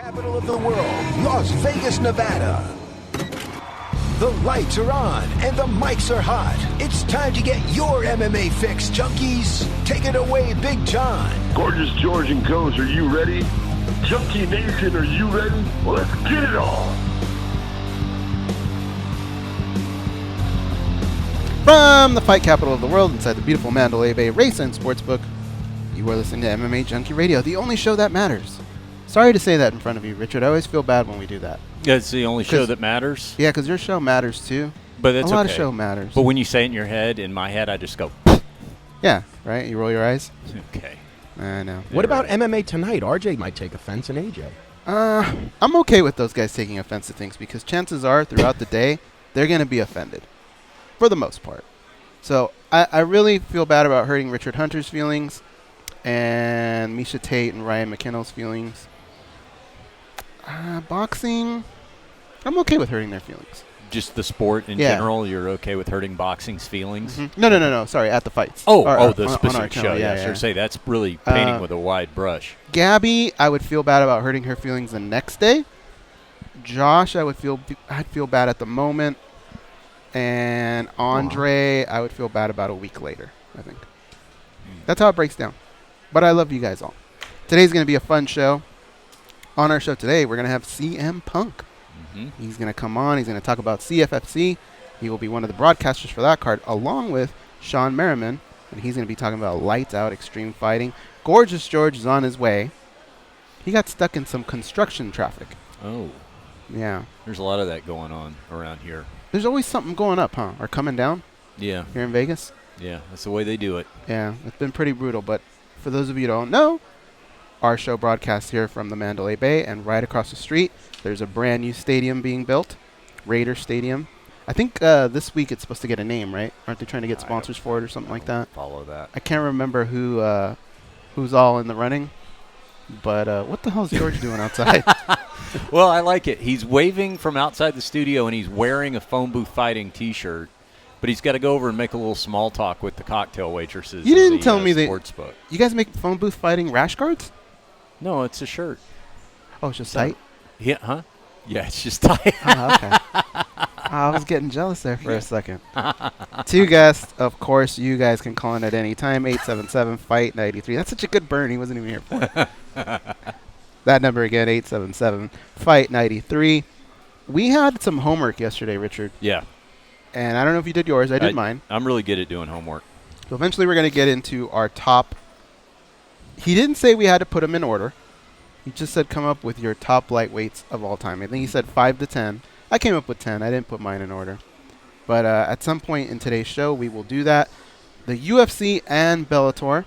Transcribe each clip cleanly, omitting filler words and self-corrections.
Capital of the world, Las Vegas, Nevada. The lights are on and the mics are hot. It's time to get your MMA fix, junkies. Take it away, Big John. Gorgeous George and Goes, are you ready? Junkie Nation, are you ready? Let's get it on. From the fight capital of the world inside the beautiful Mandalay Bay Race and Sportsbook, you are listening to MMA Junkie Radio, the only show that matters. Sorry to say that in front of you, Richard. I always feel bad when we do that. Yeah, it's the only show that matters. Yeah, because your show matters too. But it's a lot okay. of show matters. But when you say it in your head, in my head, I just go. Yeah, right? You roll your eyes? Okay. I know. What about MMA tonight? RJ might take offense and AJ. I'm okay with those guys taking offense to things because chances are throughout the day, they're going to be offended. For the most part. So I really feel bad about hurting Richard Hunter's feelings and Misha Tate and Ryan McKinnell's feelings. Boxing, I'm okay with hurting their feelings. Just the sport in general, you're okay with hurting boxing's feelings? Mm-hmm. No. Sorry, at the fights. The specific show. Yeah, Sure. Say that's really painting with a wide brush. Gabby, I would feel bad about hurting her feelings the next day. Josh, I'd feel bad at the moment. And Andre, I would feel bad about a week later, I think. That's how it breaks down. But I love you guys all. Today's going to be a fun show. On our show today, we're going to have CM Punk. Mm-hmm. He's going to come on. He's going to talk about CFFC. He will be one of the broadcasters for that card, along with Shawne Merriman. And he's going to be talking about lights out extreme fighting. Gorgeous George is on his way. He got stuck in some construction traffic. Oh. Yeah. There's a lot of that going on around here. There's always something going up, huh? Or coming down? Yeah. Here in Vegas? Yeah, that's the way they do it. Yeah, it's been pretty brutal. But for those of you who don't know, our show broadcasts here from the Mandalay Bay, and right across the street, there's a brand new stadium being built, Raider Stadium. I think this week it's supposed to get a name, right? Aren't they trying to get sponsors for it or something like that? Follow that. I can't remember who's all in the running, but what the hell is George doing outside? Well, I like it. He's waving from outside the studio, and he's wearing a phone booth fighting T-shirt. But he's got to go over and make a little small talk with the cocktail waitresses. You didn't tell me sportsbook. You guys make phone booth fighting rash guards? No, it's a shirt. Oh, it's just tight? Yeah, huh? Yeah, it's just tight. Oh, okay. I was getting jealous there for a second. Two guests, of course, you guys can call in at any time, 877-FIGHT-93. That's such a good burn. He wasn't even here for it. That number again, 877-FIGHT-93. We had some homework yesterday, Richard. Yeah. And I don't know if you did yours. I did mine. I'm really good at doing homework. So eventually we're going to get into our top. He didn't say we had to put them in order. He just said come up with your top lightweights of all time. I think he said 5 to 10. I came up with 10. I didn't put mine in order. But at some point in today's show, we will do that. The UFC and Bellator.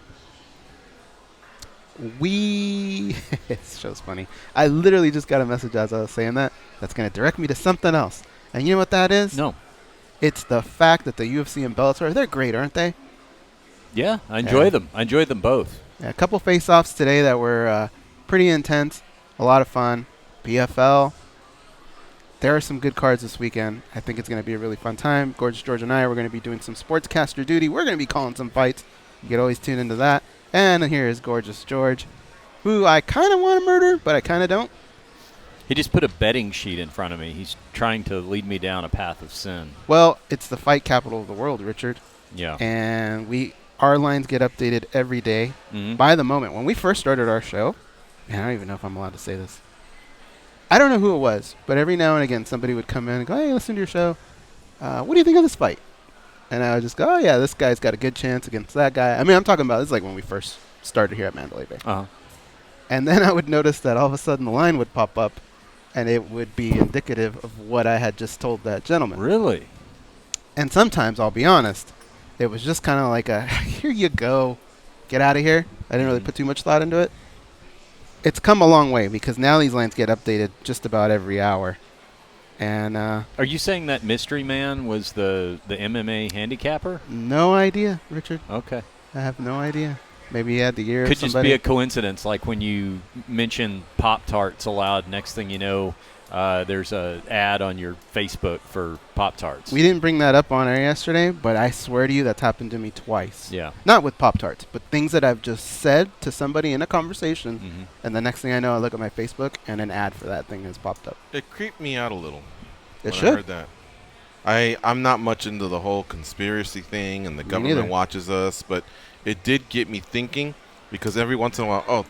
This show's funny. I literally just got a message as I was saying that. That's going to direct me to something else. And you know what that is? No. It's the fact that the UFC and Bellator, they're great, aren't they? Yeah, I enjoy them. I enjoyed them both. Yeah, a couple face-offs today that were pretty intense. A lot of fun. PFL. There are some good cards this weekend. I think it's going to be a really fun time. Gorgeous George and I, we're going to be doing some sportscaster duty. We're going to be calling some fights. You can always tune into that. And here is Gorgeous George, who I kind of want to murder, but I kind of don't. He just put a betting sheet in front of me. He's trying to lead me down a path of sin. Well, it's the fight capital of the world, Richard. Yeah. And our lines get updated every day by the moment. When we first started our show, man, I don't even know if I'm allowed to say this. I don't know who it was, but every now and again somebody would come in and go, hey, listen to your show. What do you think of this fight? And I would just go, oh, yeah, this guy's got a good chance against that guy. I mean, I'm talking about this is like when we first started here at Mandalay Bay. Uh-huh. And then I would notice that all of a sudden the line would pop up, and it would be indicative of what I had just told that gentleman. Really? And sometimes, I'll be honest, it was just kind of like a, here you go, get out of here. I didn't really put too much thought into it. It's come a long way because now these lines get updated just about every hour. And are you saying that mystery man was the MMA handicapper? No idea, Richard. Okay. I have no idea. Maybe he had the year. Could just be a coincidence, like when you mention Pop-Tarts aloud, next thing you know, there's a ad on your Facebook for Pop-Tarts. We didn't bring that up on air yesterday, but I swear to you that's happened to me twice. Yeah. Not with Pop-Tarts, but things that I've just said to somebody in a conversation, and the next thing I know, I look at my Facebook, and an ad for that thing has popped up. It creeped me out a little. It when should. I heard that. I'm not much into the whole conspiracy thing and the government neither. watches us, but it did get me thinking because every once in a while,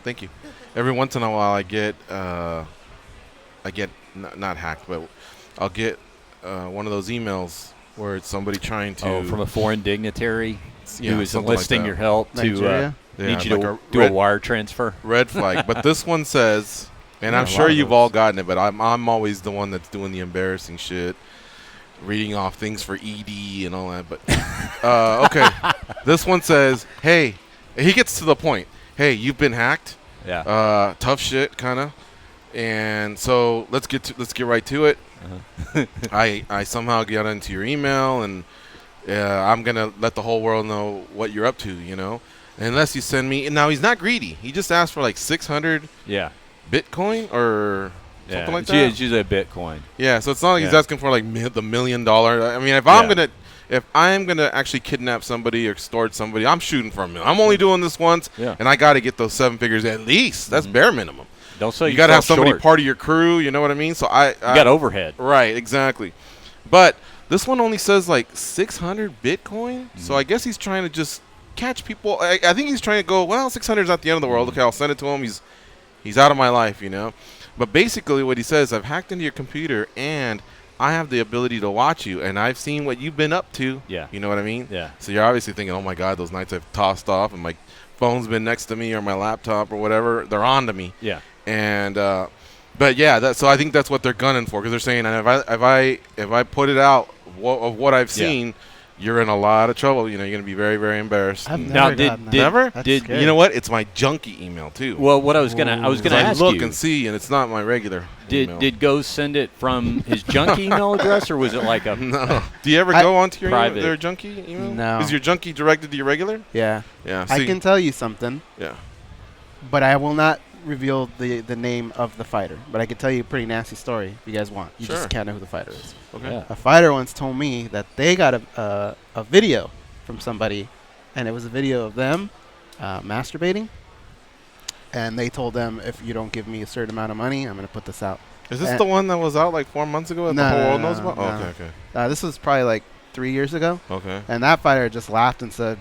every once in a while I get not hacked, but I'll get one of those emails where it's somebody trying to from a foreign dignitary who is something enlisting like your help Nigeria? to need you like to do a wire transfer. red flag. But this one says, and Yeah, I'm a sure lot of you've those. all gotten it, but I'm always the one that's doing the embarrassing shit, reading off things for ED and all that. But okay, this one says, hey, he gets to the point. Hey, you've been hacked. Yeah. Tough shit, kind of. And so let's get right to it. I somehow get into your email, and I'm gonna let the whole world know what you're up to. Unless you send me. And now he's not greedy. He just asked for like 600 Yeah. Bitcoin or something like It's that. usually a Bitcoin. Yeah, so it's not like he's Yeah. asking for like the $1 million. I mean, if I'm gonna actually kidnap somebody or extort somebody, I'm shooting for $1 million. I'm only doing this once, Yeah. and I got to get those 7 figures at least. That's bare minimum. Don't sell You got to have yourself somebody short. part of your crew. You know what I mean? So I You got overhead. right, exactly. But this one only says like 600 Bitcoin. So I guess he's trying to just catch people. I think he's trying to go, well, 600 is not the end of the world. Okay, I'll send it to him. He's out of my life, But basically what he says, I've hacked into your computer and I have the ability to watch you, and I've seen what you've been up to. Yeah. You know what I mean? Yeah. So you're obviously thinking, oh my God, those nights I've tossed off and my phone's been next to me or my laptop or whatever, they're on to me. Yeah. And but yeah, so I think that's what they're gunning for, because they're saying, and if I put it out of what I've seen, you're in a lot of trouble. You're going to be very, very embarrassed. I've And Now, never did- gotten that. did- never? That's did- scary. You know what? It's my junkie email too. Well, what I was gonna ask look you. and see, and it's not my regular email. Did Ghost send it from his junk email address, or was it like a? No. Do you ever go onto your Private. their junkie email? No. Is your junkie directed to your regular? Yeah. Yeah. I See, can tell you something, yeah. but I will not reveal the name of the fighter. But I can tell you a pretty nasty story if you guys want. You Sure. just can't know who the fighter is. Okay. Yeah. A fighter once told me that they got a video from somebody, and it was a video of them masturbating. And they told them, if you don't give me a certain amount of money, I'm going to put this out. Is this the one that was out like 4 months ago that the No, whole no, world no, knows about? no. Oh, okay. This was probably like 3 years ago. Okay. And that fighter just laughed and said,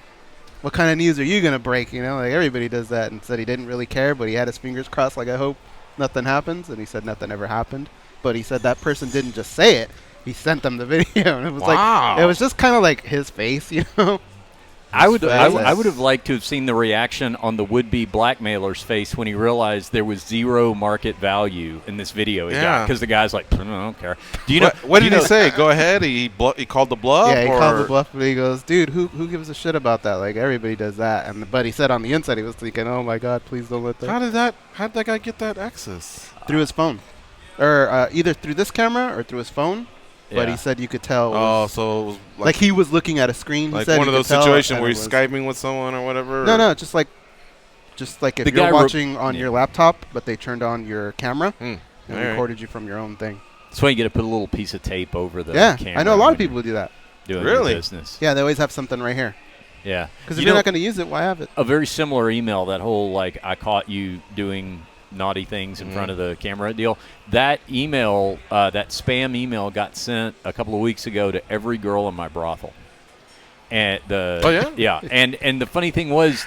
what kind of news are you going to break? Like everybody does that. And said he didn't really care, but he had his fingers crossed like, I hope nothing happens. And he said nothing ever happened. But he said that person didn't just say it. He sent them the video. And it was Wow. like, it was just kind of like his face, I would That's- have liked to have seen the reaction on the would-be blackmailer's face when he realized there was zero market value in this video he got, Yeah. because the guy's like, I don't care. Do you know? What do you did he know- say? Go ahead. He called the bluff? Yeah, he or? called the bluff, but he goes, dude, who gives a shit about that? Like, everybody does that. But he said on the inside, he was thinking, oh, my God, please don't let that. How did that guy get that access? Through his phone. Or either through this camera or through his phone. But Yeah. he said you could tell. Oh, so it was like he was looking at a screen. He like said one of you those could tell, situations and where it he's was- Skyping with someone or whatever? No, just like if The guy you're wrote- watching on your laptop, but they turned on your camera and Alright. recorded you from your own thing. That's why you got to put a little piece of tape over the Yeah, camera. I know a lot when of people who do that. you're doing Really? your business. Yeah, they always have something right here. Yeah. Because if You you're know, not going to use it, why have it? a very similar email, that whole like I caught you doing naughty things in front of the camera deal. That email, that spam email, got sent a couple of weeks ago to every girl in my brothel. And yeah, and the funny thing was,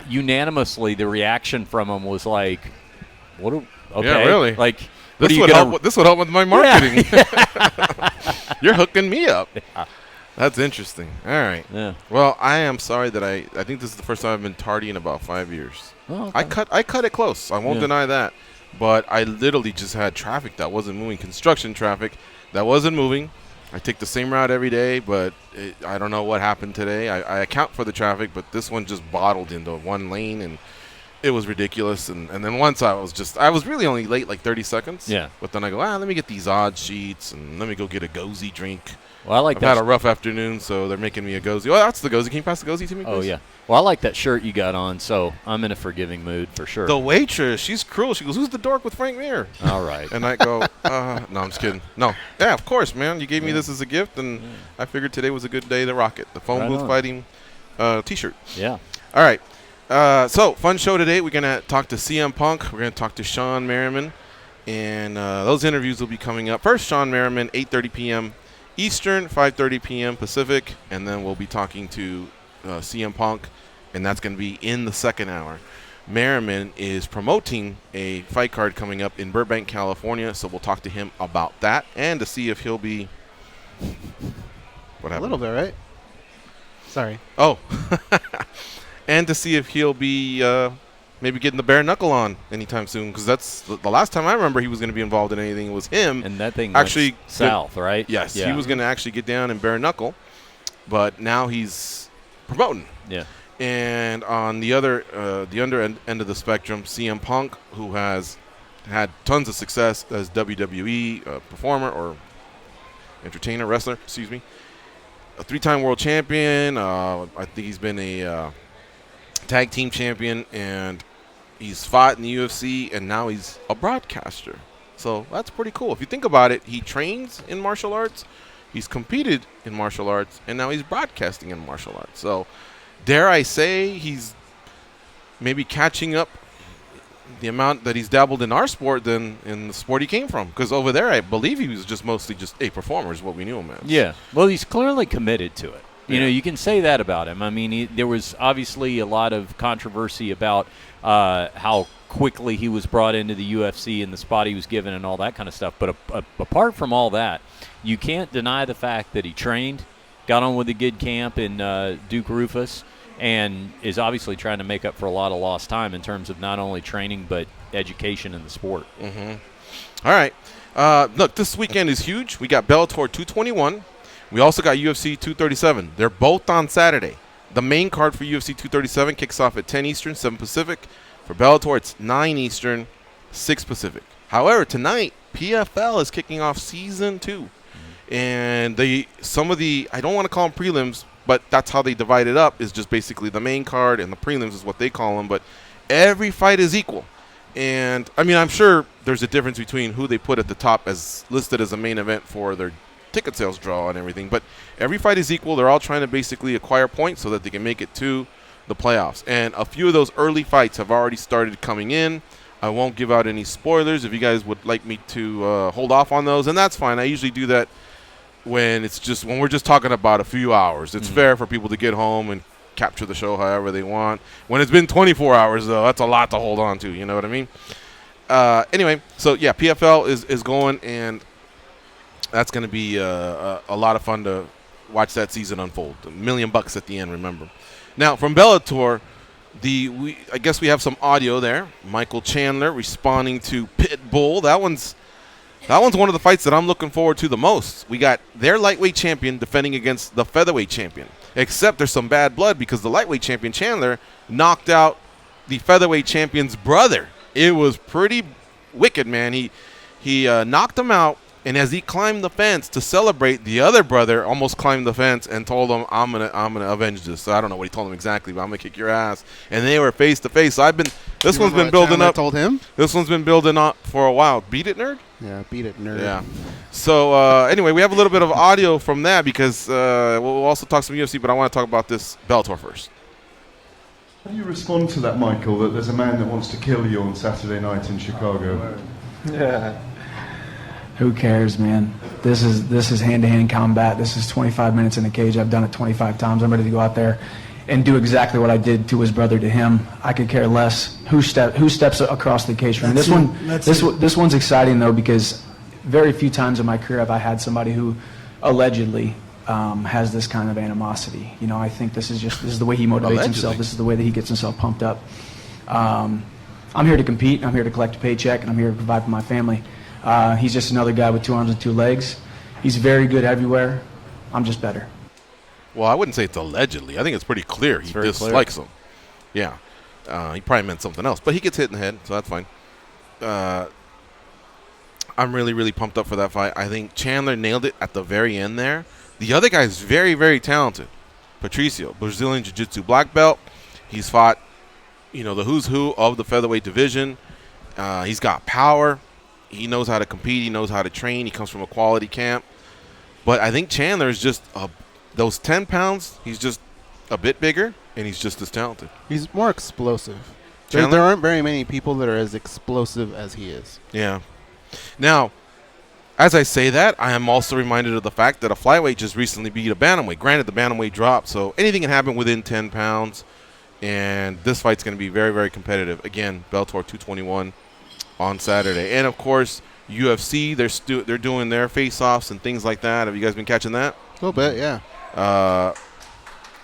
unanimously the reaction from them was like, "What? Okay, Yeah, really? Like, This would help. This would help with my marketing. You're hooking me up. That's interesting. All right. Yeah. Well, I am sorry that I think this is the first time I've been tardy in about 5 years. Oh, okay. I cut it close. I won't Yeah. deny that. But I literally just had traffic that wasn't moving, construction traffic that wasn't moving. I take the same route every day, but I don't know what happened today. I account for the traffic, but this one just bottled into one lane, and it was ridiculous. And then once I was really only late like 30 seconds. Yeah. But then I go, let me get these odd sheets and let me go get a gozy drink. Well, I like I've that. had a rough afternoon, so they're making me a gozy. Oh, that's the gozy. Can you pass the gozy to me, please? Oh, yeah. Well, I like that shirt you got on, so I'm in a forgiving mood for sure. The waitress, she's cruel. She goes, who's the dork with Frank Mir? All right. And I go, no, I'm just kidding. No. Yeah, of course, man. You gave me this as a gift, and I figured today was a good day to rock it. The phone Right booth on. fighting T-shirt. Yeah. All right. So, fun show today. We're going to talk to CM Punk. We're going to talk to Shawne Merriman. And those interviews will be coming up. First, Shawne Merriman, 8:30 p.m. Eastern, 5:30 p.m. Pacific. And then we'll be talking to CM Punk, and that's going to be in the second hour. Merriman is promoting a fight card coming up in Burbank, California, so we'll talk to him about that and to see if he'll be what happened? A little bit, right? Sorry. Oh. And to see if he'll be maybe getting the bare knuckle on anytime soon, because that's the last time I remember he was going to be involved in anything was him. And that thing actually went south, right? Yes, Yeah. he was going to actually get down and bare knuckle, but now he's promoting. Yeah. And on the other end of the spectrum, CM Punk, who has had tons of success as WWE performer or entertainer, wrestler, excuse me, a 3-time world champion. I think he's been a tag team champion, and he's fought in the UFC, and now he's a broadcaster. So that's pretty cool. If you think about it, he trains in martial arts, he's competed in martial arts, and now he's broadcasting in martial arts. So dare I say he's maybe catching up the amount that he's dabbled in our sport than in the sport he came from. Because over there, I believe he was mostly just a performer is what we knew him as. Yeah. Well, he's clearly committed to it. You Yeah. know, you can say that about him. I mean, there was obviously a lot of controversy about how quickly he was brought into the UFC and the spot he was given and all that kind of stuff. But apart from all that, you can't deny the fact that he trained, got on with a good camp in Duke Rufus, and is obviously trying to make up for a lot of lost time in terms of not only training but education in the sport. Mm-hmm. All right. Look, this weekend is huge. We got Bellator 221. We also got UFC 237. They're both on Saturday. The main card for UFC 237 kicks off at 10 Eastern, 7 Pacific. For Bellator, it's 9 Eastern, 6 Pacific. However, tonight, PFL is kicking off Season 2. And some of the, I don't want to call them prelims, but that's how they divide it up, is just basically the main card, and the prelims is what they call them. But every fight is equal. And, I mean, I'm sure there's a difference between who they put at the top as listed as a main event for their ticket sales draw and everything, but every fight is equal. They're all trying to basically acquire points so that they can make it to the playoffs, and a few of those early fights have already started coming in. I won't give out any spoilers if you guys would like me to hold off on those, and that's fine. I usually do that when we're just talking about a few hours. It's fair for people to get home and capture the show however they want. When it's been 24 hours, though, that's a lot to hold on to, you know what I mean? Anyway, so yeah, PFL is going, and that's going to be a lot of fun to watch that season unfold. $1 million at the end, remember. Now, from Bellator, I guess we have some audio there. Michael Chandler responding to Pitbull. That one's one of the fights that I'm looking forward to the most. We got their lightweight champion defending against the featherweight champion. Except there's some bad blood because the lightweight champion, Chandler, knocked out the featherweight champion's brother. It was pretty wicked, man. He knocked him out. And as he climbed the fence to celebrate, the other brother almost climbed the fence and told him, "I'm gonna avenge this." So I don't know what he told him exactly, but I'm gonna kick your ass. And they were face to face. So this one's been building up. Told him. This one's been building up for a while. Beat it, nerd. Yeah, beat it, nerd. Yeah. So anyway, we have a little bit of audio from that because we'll also talk some UFC, but I want to talk about this Bellator first. How do you respond to that, Michael? That there's a man that wants to kill you on Saturday night in Chicago. Yeah. Who cares, man? This is hand-to-hand combat. This is 25 minutes in the cage. I've done it 25 times. I'm ready to go out there and do exactly what I did to his brother to him. I could care less who steps across the cage from him. This one's exciting though, because very few times in my career have I had somebody who allegedly has this kind of animosity. You know, I think this is the way he motivates himself. This is the way that he gets himself pumped up. I'm here to compete. I'm here to collect a paycheck, and I'm here to provide for my family. He's just another guy with 2 arms and 2 legs. He's very good everywhere. I'm just better. Well, I wouldn't say it's allegedly. I think it's pretty clear. He dislikes him. Yeah. He probably meant something else, but he gets hit in the head, so that's fine. I'm really, really pumped up for that fight. I think Chandler nailed it at the very end there. The other guy is very, very talented. Patricio, Brazilian Jiu-Jitsu black belt. He's fought, the who's who of the featherweight division. He's got power. He knows how to compete. He knows how to train. He comes from a quality camp. But I think Chandler is just those 10 pounds, he's just a bit bigger, and he's just as talented. He's more explosive. Chandler? There aren't very many people that are as explosive as he is. Yeah. Now, as I say that, I am also reminded of the fact that a flyweight just recently beat a bantamweight. Granted, the bantamweight dropped, so anything can happen within 10 pounds. And this fight's going to be very, very competitive. Again, Bellator 221 on Saturday. And, of course, UFC, they're doing their face-offs and things like that. Have you guys been catching that? A little bit, yeah.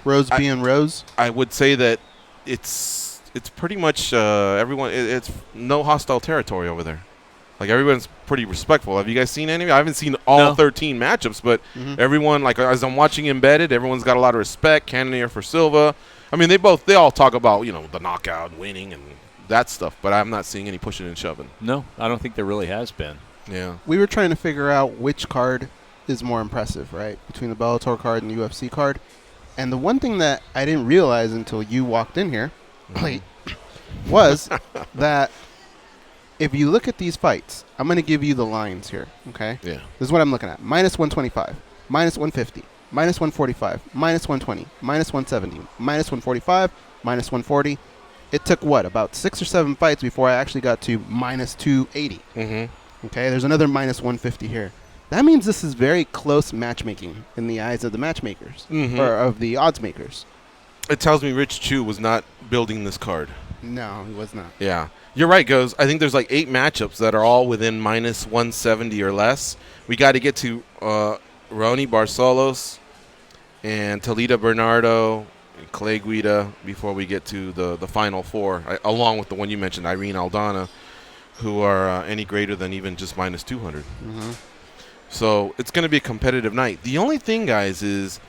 Rose being Rose? I would say that it's pretty much everyone. It's no hostile territory over there. Like, everyone's pretty respectful. Have you guys seen any? I haven't seen all 13 matchups, but everyone, like, as I'm watching Embedded, everyone's got a lot of respect. Cannonier for Silva. I mean, they all talk about, the knockout, winning, and that stuff, but I'm not seeing any pushing and shoving. No, I don't think there really has been. Yeah. We were trying to figure out which card is more impressive, right, between the Bellator card and the UFC card. And the one thing that I didn't realize until you walked in here was that if you look at these fights, I'm going to give you the lines here, okay? Yeah. This is what I'm looking at. Minus 125, minus 150, minus 145, minus 120, minus 170, minus 145, minus 140. It took, about 6 or 7 fights before I actually got to minus 280. Mm-hmm. Okay, there's another minus 150 here. That means this is very close matchmaking in the eyes of the matchmakers, or of the odds makers. It tells me Rich Chu was not building this card. No, he was not. Yeah. You're right, Goes. I think there's like 8 matchups that are all within minus 170 or less. We got to get to Ronnie Barcelos and Talita Bernardo and Clay Guida before we get to the final 4, along with the one you mentioned, Irene Aldana, who are any greater than even just minus 200. Mm-hmm. So it's going to be a competitive night. The only thing, guys, is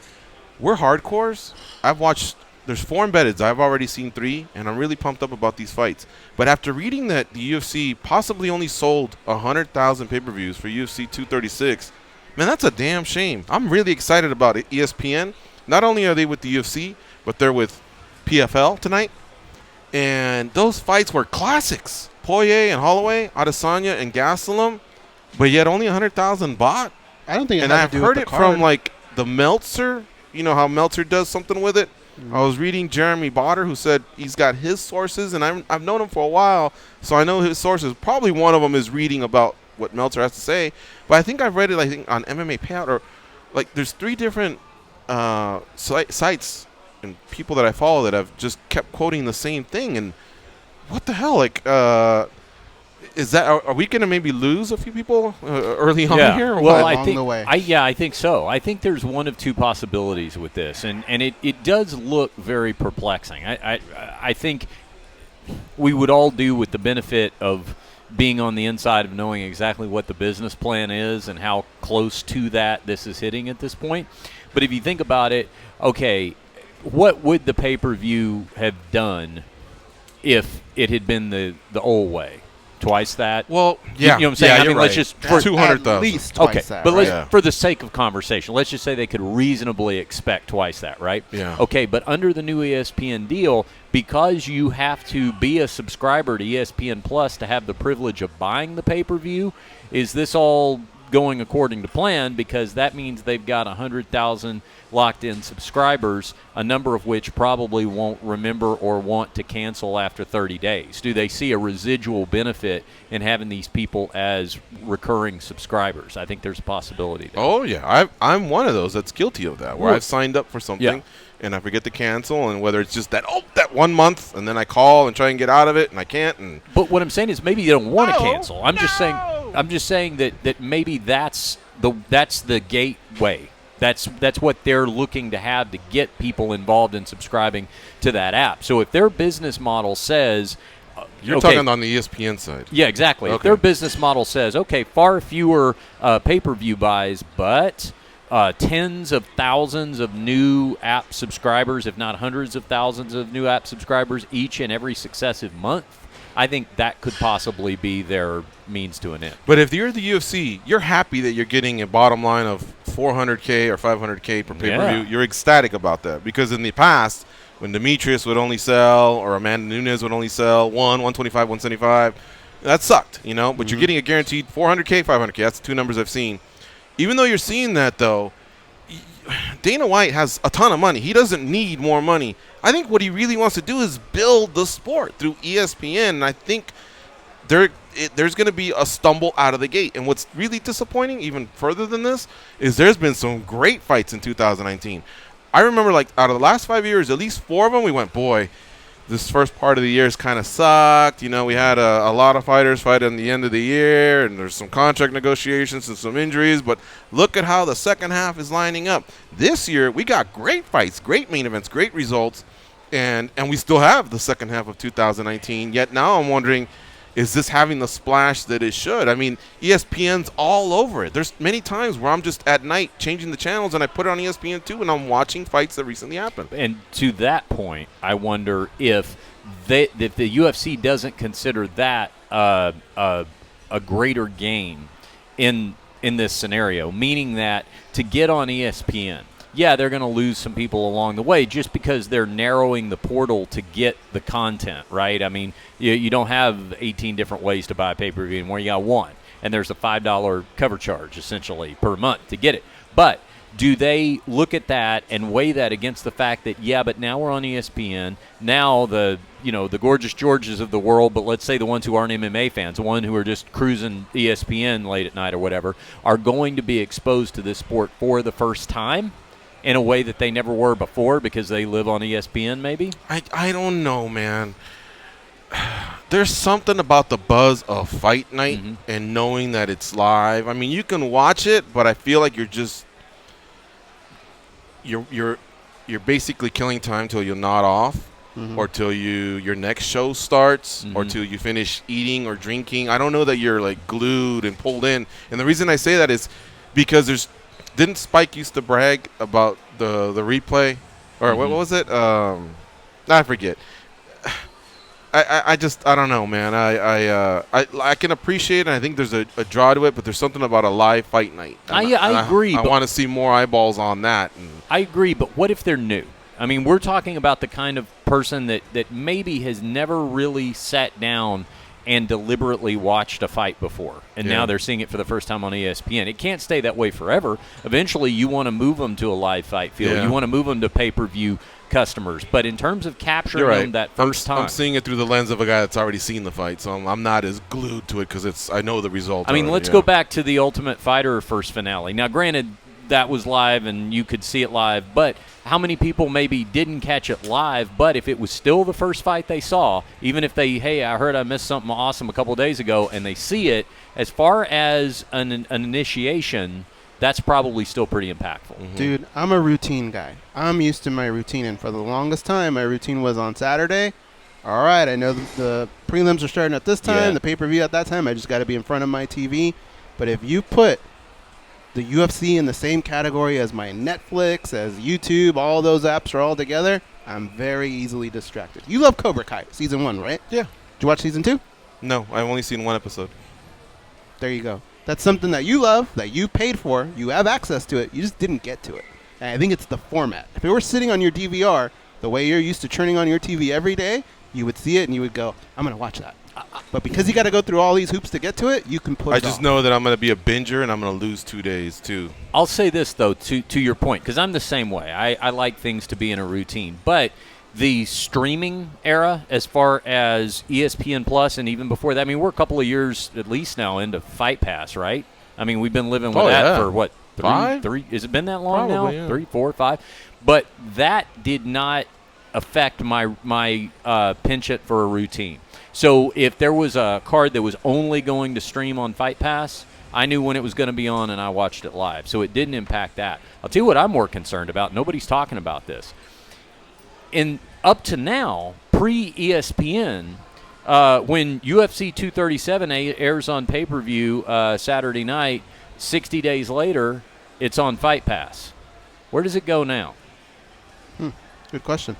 we're hardcores. I've watched – there's 4 embeddeds. I've already seen 3, and I'm really pumped up about these fights. But after reading that the UFC possibly only sold 100,000 pay-per-views for UFC 236, man, that's a damn shame. I'm really excited about it. ESPN. Not only are they with the UFC, but they're with PFL tonight. And those fights were classics. Poirier and Holloway, Adesanya and Gastelum. But yet only 100,000 bought. I don't think it and had I've to do heard with it the card. from like the Meltzer. You know how Meltzer does something with it. I was reading Jeremy Botter, who said he's got his sources, and I've known him for a while, so I know his sources. Probably one of them is reading about what Meltzer has to say. But I think I've read it. I think on MMA Payout, or like there's 3 different sites and people that I follow that have just kept quoting the same thing. And what the hell, like. Is that are we going to maybe lose a few people early on here? Or well, what? I think the way. I think so. I think there's one of 2 possibilities with this, and it does look very perplexing. I think we would all do with the benefit of being on the inside of knowing exactly what the business plan is and how close to that this is hitting at this point. But if you think about it, okay, what would the pay-per-view have done if it had been the old way? Twice that? Well, yeah. You know what I'm saying? Yeah, I mean, you're let's right. just for 200,000. At least twice okay, that. but right? for the sake of conversation, let's just say they could reasonably expect twice that, right? Yeah. Okay, but under the new ESPN deal, because you have to be a subscriber to ESPN Plus to have the privilege of buying the pay-per-view, is this all going according to plan? Because that means they've got 100,000 locked-in subscribers, a number of which probably won't remember or want to cancel after 30 days. Do they see a residual benefit in having these people as recurring subscribers? I think there's a possibility there. Oh, yeah. I'm one of those that's guilty of that, where Well, I've signed up for something yeah. and I forget to cancel, and whether it's just that 1 month, and then I call and try and get out of it, and I can't. And But what I'm saying is maybe you don't want to cancel. I'm just saying that maybe that's the gateway. That's what they're looking to have to get people involved in subscribing to that app. So if their business model says you're talking on the ESPN side. Yeah, exactly. Okay. If their business model says, okay, far fewer pay-per-view buys, but tens of thousands of new app subscribers, if not hundreds of thousands of new app subscribers each and every successive month, I think that could possibly be their means to an end. But if you're the UFC, you're happy that you're getting a bottom line of 400K or 500K per pay-per-view. Yeah. You're ecstatic about that because in the past, when Demetrius would only sell or Amanda Nunes would only sell 125, 175, that sucked, you know. But you're getting a guaranteed 400K, 500K. That's the two numbers I've seen. Even though you're seeing that, though, Dana White has a ton of money. He doesn't need more money. I think what he really wants to do is build the sport through ESPN, and I think there's going to be a stumble out of the gate. And what's really disappointing, even further than this, is there's been some great fights in 2019. I remember, like, out of the last 5 years, at least 4 of them, we went, boy, this first part of the year has kind of sucked. You know, we had a lot of fighters fight in the end of the year, and there's some contract negotiations and some injuries. But look at how the second half is lining up. This year, we got great fights, great main events, great results, and we still have the second half of 2019. Yet now I'm wondering, is this having the splash that it should? I mean, ESPN's all over it. There's many times where I'm just at night changing the channels and I put it on ESPN2 and I'm watching fights that recently happened. And to that point, I wonder if the UFC doesn't consider that a greater gain in this scenario, meaning that to get on ESPN, yeah, they're going to lose some people along the way just because they're narrowing the portal to get the content, right? I mean, you don't have 18 different ways to buy a pay-per-view anymore. You got one, and there's a $5 cover charge, essentially, per month to get it. But do they look at that and weigh that against the fact that, yeah, but now we're on ESPN, now the Gorgeous Georges of the world, but let's say the ones who aren't MMA fans, the ones who are just cruising ESPN late at night or whatever, are going to be exposed to this sport for the first time in a way that they never were before because they live on ESPN maybe? I don't know, man. There's something about the buzz of fight night and knowing that it's live. I mean, you can watch it, but I feel like you're basically killing time till you're not off or till your next show starts or till you finish eating or drinking. I don't know that you're like glued and pulled in. And the reason I say that is because didn't Spike used to brag about the replay? Or what was it? I forget. I don't know, man. I can appreciate it, and I think there's a draw to it, but there's something about a live fight night. I agree. I want to see more eyeballs on that. I agree, but what if they're new? I mean, we're talking about the kind of person that maybe has never really sat down and deliberately watched a fight before, and now they're seeing it for the first time on ESPN. It can't stay that way forever. Eventually, you want to move them to a live fight field. You want to move them to pay-per-view customers. But in terms of capturing them that first time, I'm seeing it through the lens of a guy that's already seen the fight, so I'm not as glued to it because I know the result. I mean, let's go back to the Ultimate Fighter first finale. Now, granted, that was live and you could see it live, but how many people maybe didn't catch it live, but if it was still the first fight they saw, even if hey, I heard I missed something awesome a couple of days ago, and they see it, as far as an initiation, that's probably still pretty impactful. Dude, I'm a routine guy. I'm used to my routine, and for the longest time, my routine was on Saturday. All right, I know the prelims are starting at this time, the pay-per-view at that time. I just got to be in front of my TV. But if you put the UFC in the same category as my Netflix, as YouTube, all those apps are all together, I'm very easily distracted. You love Cobra Kai, season 1, right? Yeah. Did you watch season 2? No, I've only seen one episode. There you go. That's something that you love, that you paid for, you have access to it, you just didn't get to it. And I think it's the format. If it were sitting on your DVR, the way you're used to turning on your TV every day, you would see it and you would go, I'm going to watch that. But because you got to go through all these hoops to get to it, you can put it I just know that I'm going to be a binger and I'm going to lose 2 days, too. I'll say this, though, to your point, because I'm the same way. I like things to be in a routine. But the streaming era, as far as ESPN Plus and even before that, I mean, we're a couple of years at least now into Fight Pass, right? I mean, we've been living with that for, what, three? Has it been that long Probably, now? Yeah. 3, 4, 5? But that did not affect my penchant for a routine. So if there was a card that was only going to stream on Fight Pass, I knew when it was going to be on and I watched it live. So it didn't impact that. I'll tell you what I'm more concerned about. Nobody's talking about this. Up to now, pre-ESPN, when UFC 237 airs on pay-per-view Saturday night, 60 days later, it's on Fight Pass. Where does it go now? Good question.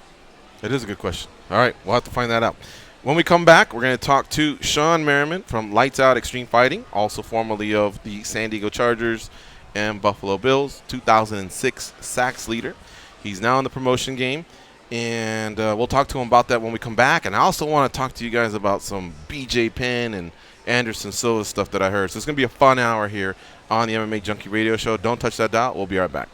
It is a good question. All right, we'll have to find that out. When we come back, we're going to talk to Shawne Merriman from Lights Out Extreme Fighting, also formerly of the San Diego Chargers and Buffalo Bills, 2006 sacks leader. He's now in the promotion game, and we'll talk to him about that when we come back. And I also want to talk to you guys about some BJ Penn and Anderson Silva stuff that I heard. So it's going to be a fun hour here on the MMA Junkie Radio Show. Don't touch that dial. We'll be right back.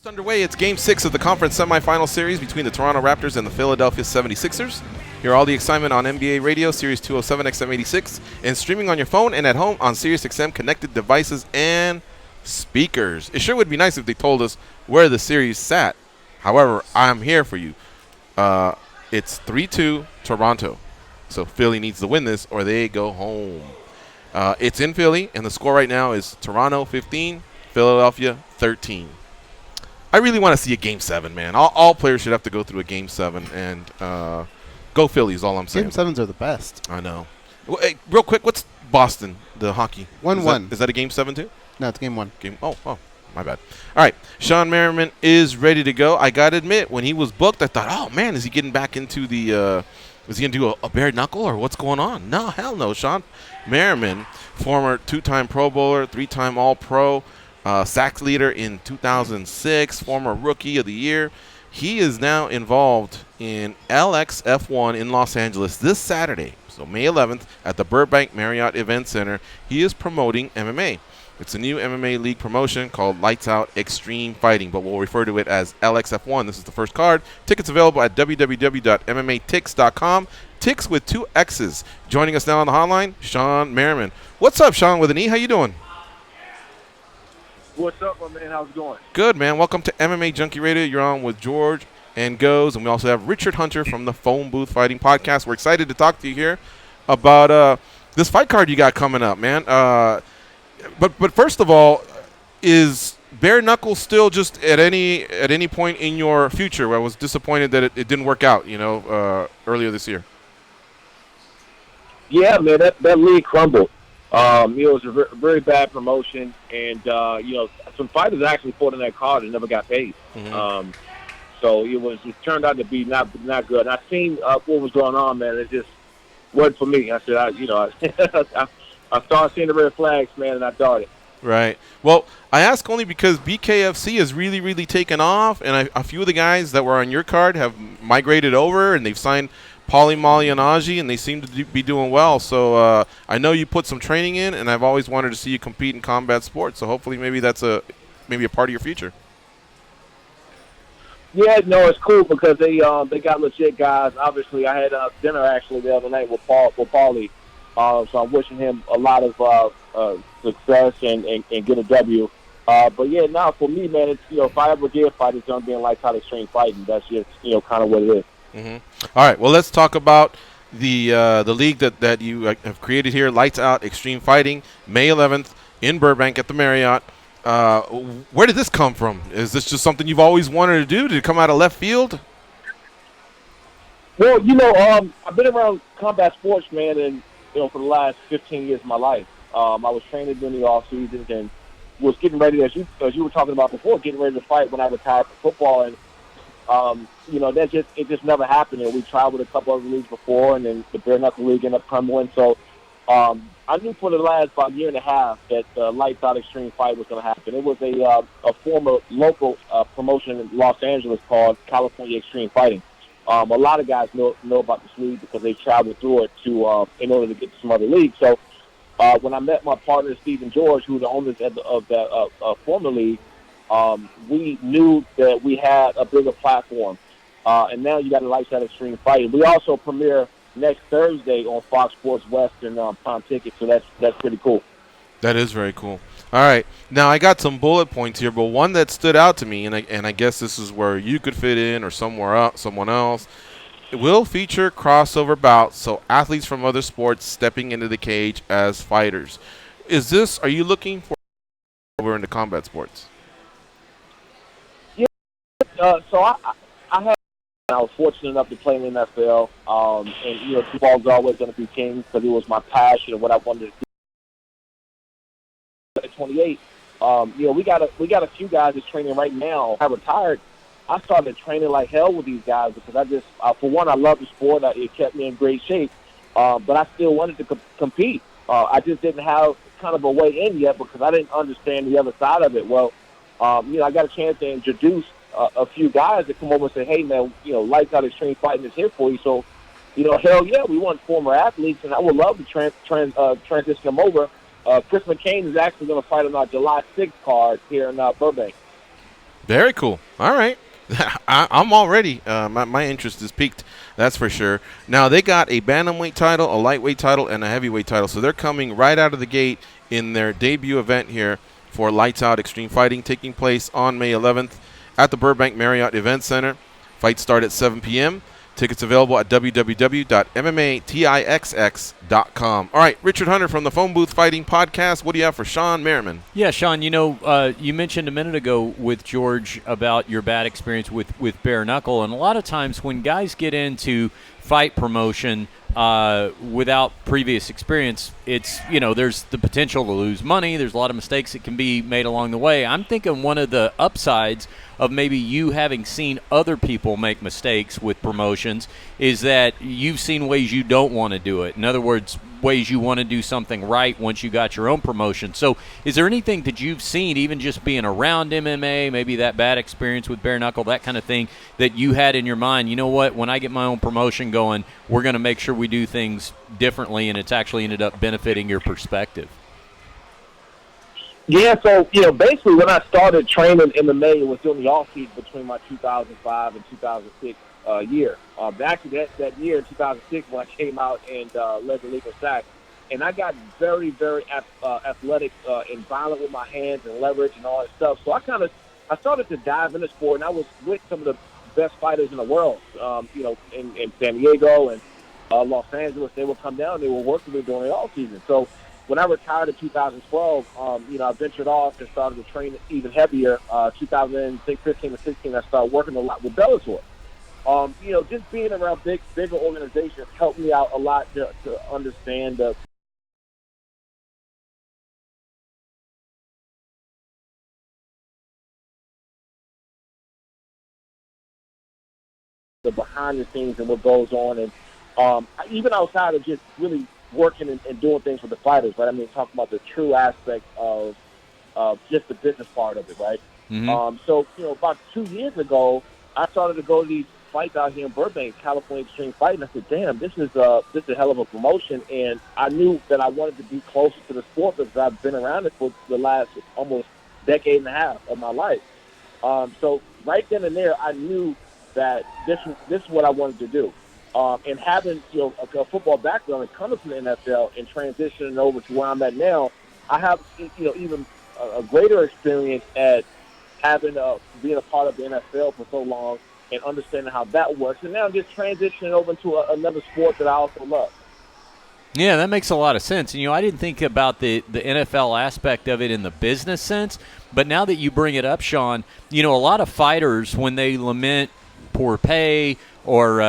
It's underway. It's Game 6 of the conference semifinal series between the Toronto Raptors and the Philadelphia 76ers. Hear all the excitement on NBA Radio, Series 207 XM86, and streaming on your phone and at home on SiriusXM connected devices and speakers. It sure would be nice if they told us where the series sat. However, I'm here for you. It's 3-2 Toronto. So Philly needs to win this or they go home. It's in Philly, and the score right now is Toronto 15, Philadelphia 13. I really want to see a Game 7, man. All players should have to go through a Game 7, and go Philly is all I'm saying. Game 7s are the best. I know. Well, hey, real quick, what's Boston, the hockey? 1-1. Is that a Game 7 too? No, it's Game 1. Oh, my bad. All right, Shawne Merriman is ready to go. I got to admit, when he was booked, I thought, oh, man, is he getting back into the is he going to do a bare knuckle or what's going on? No, hell no. Shawne Merriman, former 2-time Pro Bowler, 3-time All-Pro, sacks leader in 2006, former Rookie of the Year. He is now involved in LXF1 in Los Angeles this Saturday, so May 11th, at the Burbank Marriott Event Center. He is promoting MMA. It's a new MMA league promotion called Lights Out Extreme Fighting, but we'll refer to it as LXF1. This is the first card. Tickets available at www.mmatix.com. Tix with 2 X's. Joining us now on the hotline, Shawne Merriman. What's up, Shawne with an E? How you doing? What's up, my man? How's it going? Good, man. Welcome to MMA Junkie Radio. You're on with George and Goes, and we also have Richard Hunter from the Phone Booth Fighting Podcast. We're excited to talk to you here about this fight card you got coming up, man. But first of all, is bare knuckle still just at any point in your future? Where I was disappointed that it didn't work out, earlier this year. Yeah, man, that league crumbled. It was a very bad promotion, and some fighters actually fought in that card and never got paid. Mm-hmm. So it turned out to be not good. And I seen what was going on, man. It just wasn't for me. I said, I started seeing the red flags, man, and I darted. Right. Well, I ask only because BKFC has really, really taken off, and a few of the guys that were on your card have migrated over, and they've signed Paulie Malignaggi, and they seem to be doing well. So I know you put some training in, and I've always wanted to see you compete in combat sports. So hopefully maybe that's a part of your future. Yeah, no, it's cool because they got legit guys. Obviously, I had dinner actually the other night with Paulie. So I'm wishing him a lot of success and get a W. But yeah, now for me, man, it's if I ever get a fight, it's gonna be in Lights Out Extreme Fighting. That's just kind of what it is. Mm-hmm. All right. Well, let's talk about the league that you have created here, Lights Out Extreme Fighting, May 11th in Burbank at the Marriott. Where did this come from? Is this just something you've always wanted to do? Did it come out of left field? Well, I've been around combat sports, man, and for the last 15 years of my life. I was training during the off seasons and was getting ready, as you were talking about before, getting ready to fight when I retired from football. And it just never happened. And we tried with a couple other leagues before, and then the bare knuckle league ended up crumbling. So I knew for the last about year and a half that the Lights Out Extreme Fight was going to happen. It was a former local promotion in Los Angeles called California Extreme Fighting. A lot of guys know about this league because they traveled through it in order to get to some other leagues. So when I met my partner Steve and George, who are the owners of that former league, we knew that we had a bigger platform. And now you got a Lights Out Extreme Fighting. We also premiere next Thursday on Fox Sports West and Prime Ticket, so that's pretty cool. That is very cool. All right. Now, I got some bullet points here, but one that stood out to me, and I guess this is where you could fit in or someone else, it will feature crossover bouts, so athletes from other sports stepping into the cage as fighters. Are you looking for over into combat sports? Yeah. So I was fortunate enough to play in the NFL, and football's always going to be king because it was my passion and what I wanted to do. At 28, we got a few guys that's training right now. I retired. I started training like hell with these guys because I just, for one, I love the sport. It kept me in great shape, but I still wanted to compete. I just didn't have kind of a way in yet because I didn't understand the other side of it. Well, I got a chance to introduce a few guys that come over and say, hey, man, Lights Out Extreme Fighting is here for you. So, hell yeah, we want former athletes, and I would love to transition them over. Chris McCain is actually going to fight on our July 6th card here in Burbank. Very cool. All right. I'm already, my interest is piqued, that's for sure. Now, they got a bantamweight title, a lightweight title, and a heavyweight title. So they're coming right out of the gate in their debut event here for Lights Out Extreme Fighting, taking place on May 11th at the Burbank Marriott Event Center. Fights start at 7 p.m. Tickets available at www.mmatixx.com. All right, Richard Hunter from the Phone Booth Fighting Podcast. What do you have for Shawne Merriman? Yeah, Sean, you mentioned a minute ago with George about your bad experience with bare knuckle. And a lot of times when guys get into fight promotion without previous experience, it's, there's the potential to lose money. There's a lot of mistakes that can be made along the way. I'm thinking one of the upsides of maybe you having seen other people make mistakes with promotions is that you've seen ways you don't want to do it. In other words, ways you want to do something right once you got your own promotion. So is there anything that you've seen, even just being around MMA, maybe that bad experience with bare knuckle, that kind of thing, that you had in your mind, you know what, when I get my own promotion going, we're going to make sure we do things differently, and it's actually ended up benefiting your perspective? Yeah, so, basically when I started training MMA, it was during the off-season between my 2005 and 2006 year. Actually, that year, in 2006, when I came out and led the league in sacks, and I got very, very athletic and violent with my hands and leverage and all that stuff. So I started to dive into sport, and I was with some of the best fighters in the world, in San Diego and Los Angeles. They would come down, and they would work with me during the off-season. So when I retired in 2012, I ventured off and started to train even heavier. 2015 and 16, I started working a lot with Bellator. Just being around bigger organizations helped me out a lot to understand the behind the scenes and what goes on, and even outside of just really working and doing things with the fighters, right? I mean, talking about the true aspect of just the business part of it, right? Mm-hmm. So, about 2 years ago, I started to go to these fights out here in Burbank, California Extreme Fighting. I said, damn, this is a hell of a promotion, and I knew that I wanted to be closer to the sport because I've been around it for the last almost decade and a half of my life. So right then and there, I knew that this is what I wanted to do. And having a football background and coming to the NFL and transitioning over to where I'm at now, I have even a greater experience at having being a part of the NFL for so long and understanding how that works. And now I'm just transitioning over into another sport that I also love. Yeah, that makes a lot of sense. And, I didn't think about the NFL aspect of it in the business sense, but now that you bring it up, Sean, a lot of fighters, when they lament poor pay or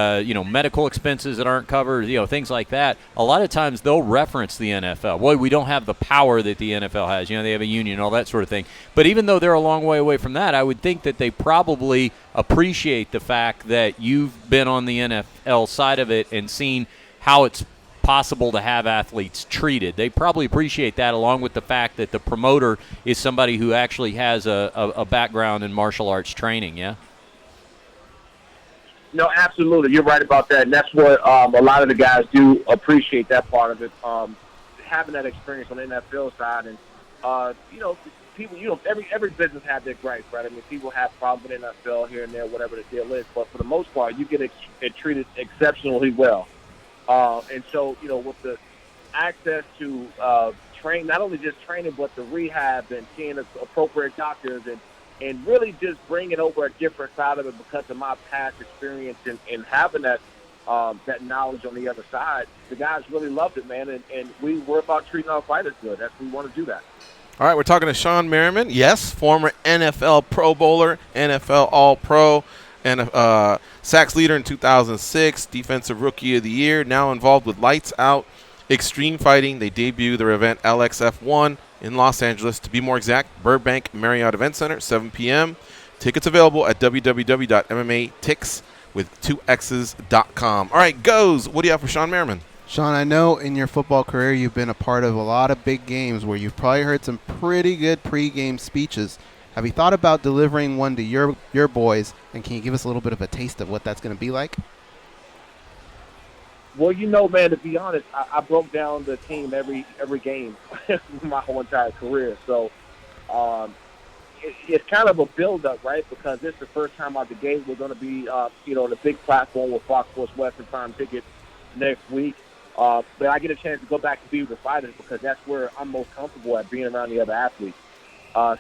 medical expenses that aren't covered, things like that, a lot of times they'll reference the NFL. Boy, we don't have the power that the NFL has. They have a union and all that sort of thing. But even though they're a long way away from that, I would think that they probably appreciate the fact that you've been on the NFL side of it and seen how it's possible to have athletes treated. They probably appreciate that, along with the fact that the promoter is somebody who actually has a background in martial arts training, yeah? No, absolutely. You're right about that. And that's what a lot of the guys do appreciate, that part of it, having that experience on the NFL side. And, people, every business has their gripes, right? I mean, people have problems with NFL here and there, whatever the deal is. But for the most part, you get treated exceptionally well. And so, with the access to train, not only just training, but the rehab and seeing appropriate doctors and really just bringing over a different side of it because of my past experience and having that knowledge on the other side. The guys really loved it, man, and we're about treating our fighters good. We want to do that. All right, we're talking to Shawne Merriman. Yes, former NFL Pro Bowler, NFL All-Pro, and sacks leader in 2006, Defensive Rookie of the Year, now involved with Lights Out Extreme Fighting. They debut their event LXF1 in Los Angeles. To be more exact, Burbank Marriott Event Center, 7 p.m. Tickets available at www.mmatix.com. All right, goes. What do you have for Shawne Merriman? Sean, I know in your football career you've been a part of a lot of big games where you've probably heard some pretty good pregame speeches. Have you thought about delivering one to your boys, and can you give us a little bit of a taste of what that's going to be like? Well, man, to be honest, I broke down the team every game my whole entire career. So, it's kind of a build-up, right? Because this is the first time out the gate. We're going to be, on a big platform with Fox Sports Western Prime Ticket next week. But I get a chance to go back and be with the fighters because that's where I'm most comfortable at, being around the other athletes.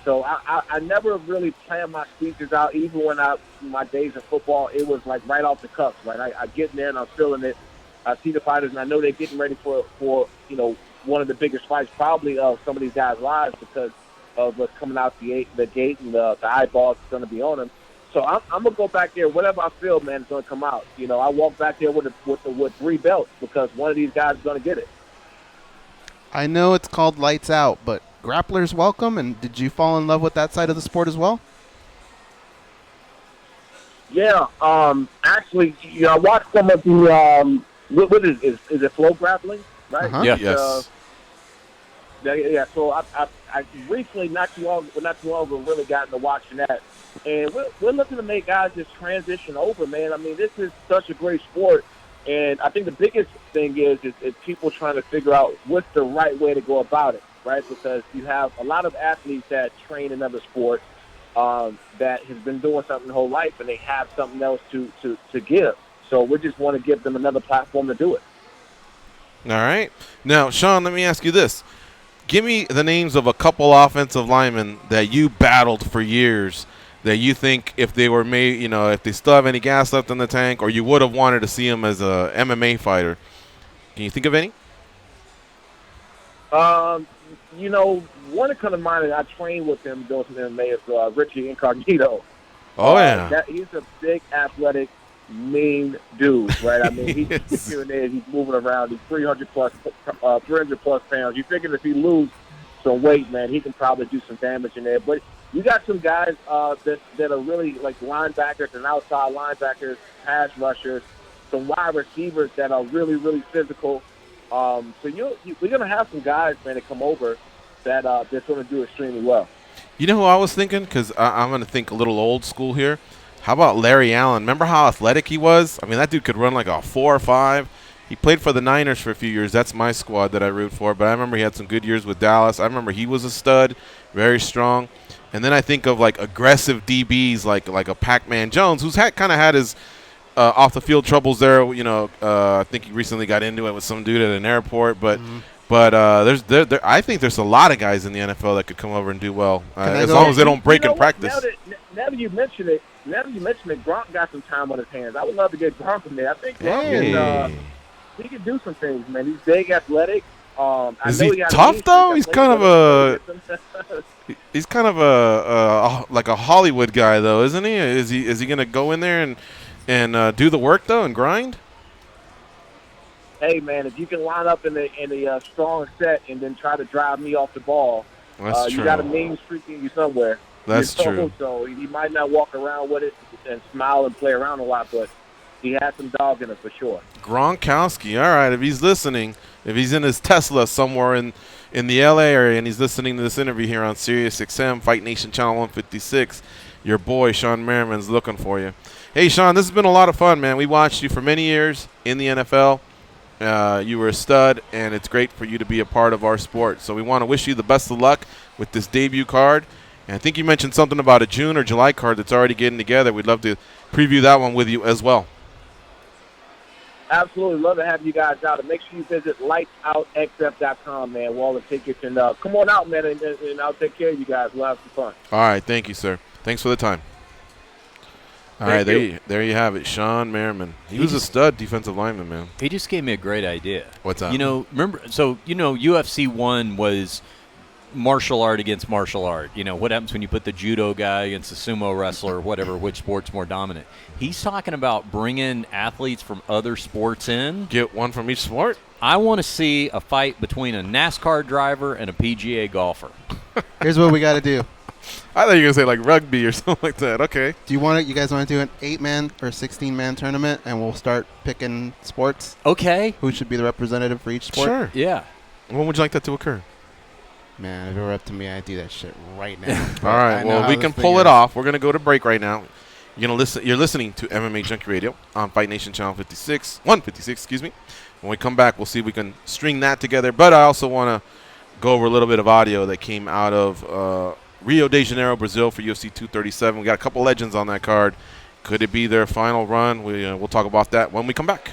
So I never really planned my speeches out. Even when my days of football, it was like right off the cuff. Right, I get in there and I'm feeling it. I see the fighters and I know they're getting ready for one of the biggest fights probably of some of these guys' lives because of what's coming out the gate and the eyeballs that's going to be on them. So I'm going to go back there. Whatever I feel, man, is going to come out. I walk back there with 3 belts because one of these guys is going to get it. I know it's called Lights Out, but grapplers welcome. And did you fall in love with that side of the sport as well? Yeah. Actually, I watched some of the what is it flow grappling, right? Uh-huh. Yeah. Yes. Yeah. So I recently, not too long ago, really got into watching that, and we're looking to make guys just transition over, man. I mean, this is such a great sport, and I think the biggest thing is people trying to figure out what's the right way to go about it, right? Because you have a lot of athletes that train in other sports that has been doing something their whole life, and they have something else to give. So we just want to give them another platform to do it. All right. Now, Shawne, let me ask you this. Give me the names of a couple offensive linemen that you battled for years that you think if they were made, if they still have any gas left in the tank, or you would have wanted to see them as a MMA fighter. Can you think of any? One that comes to mind that I trained with him doing some MMA is Richie Incognito. Oh, yeah. He's a big, athletic, mean dude, right? I mean, he's here and there, he's moving around. He's 300 plus pounds. You figure if he lose some weight, man, he can probably do some damage in there. But you got some guys that are really like linebackers and outside linebackers, pass rushers, some wide receivers that are really, really physical. So we're gonna have some guys, man, that come over that's going to do extremely well. You know who I was thinking? Because I'm going to think a little old school here. How about Larry Allen? Remember how athletic he was? I mean, that dude could run like a 4 or 5. He played for the Niners for a few years. That's my squad that I root for. But I remember he had some good years with Dallas. I remember he was a stud, very strong. And then I think of like aggressive DBs like a Pac-Man Jones, who's kind of had his off the field troubles there. I think he recently got into it with some dude at an airport. But I think there's a lot of guys in the NFL that could come over and do well as long as they don't break in practice. Now that you mention it, Gronk got some time on his hands. I would love to get Gronk in there. I think Gronk he can do some things, man. He's big, athletic. Is he tough though? He's kind of a like a Hollywood guy though, isn't he? Is he going to go in there and do the work though and grind? Hey man, if you can line up in a strong set and then try to drive me off the ball, you got a mean streak in you somewhere. That's true. So he might not walk around with it and smile and play around a lot, but he has some dog in it for sure. Gronkowski. All right, if he's listening, if he's in his Tesla somewhere in the LA area and he's listening to this interview here on Sirius XM, Fight Nation Channel 156, your boy Shawne Merriman's looking for you. Hey, Shawne, this has been a lot of fun, man. We watched you for many years in the NFL. You were a stud, and it's great for you to be a part of our sport. So we want to wish you the best of luck with this debut card. And I think you mentioned something about a June or July card that's already getting together. We'd love to preview that one with you as well. Absolutely. Love to have you guys out. And make sure you visit lightsoutxf.com, man, with all the tickets. And come on out, man, and I'll take care of you guys. We'll have some fun. All right. Thank you, sir. Thanks for the time. All right, there you have it, Shawne Merriman. He was a stud defensive lineman, man. He just gave me a great idea. What's that? Remember, UFC 1 was martial art against martial art. What happens when you put the judo guy against the sumo wrestler or whatever, which sport's more dominant? He's talking about bringing athletes from other sports in. Get one from each sport? I want to see a fight between a NASCAR driver and a PGA golfer. Here's what we got to do. I thought you were going to say like rugby or something like that. Okay. Do you guys want to do an 8-man or 16-man tournament, and we'll start picking sports? Okay. Who should be the representative for each sport? Sure. Yeah. When would you like that to occur? Man, if it were up to me, I'd do that shit right now. All right. Well, we can pull it off. We're going to go to break right now. You're listening to MMA Junkie Radio on Fight Nation Channel 156, excuse me. When we come back, we'll see if we can string that together. But I also want to go over a little bit of audio that came out of Rio de Janeiro, Brazil for UFC 237. We got a couple legends on that card. Could it be their final run? We'll talk about that when we come back.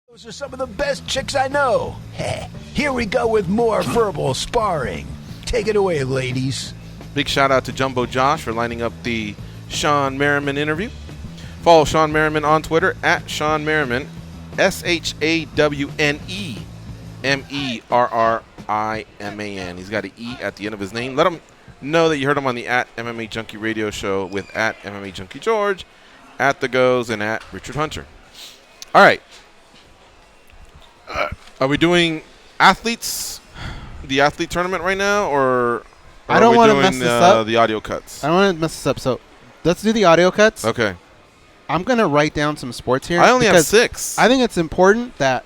Those are some of the best chicks I know. Here we go with more verbal sparring. Take it away, ladies. Big shout out to Jumbo Josh for lining up the Shawne Merriman interview. Follow Shawne Merriman on Twitter at Shawne Merriman, SHAWNE He's got an E at the end of his name. Let him know that you heard him on the at MMA Junkie radio show with at MMA Junkie George, at The Goes, and at Richard Hunter. All right. Are we doing the athlete tournament right now, or I don't want to mess this up. The audio cuts? I don't want to mess this up, so let's do the audio cuts. Okay. I'm going to write down some sports here. I only have 6. I think it's important that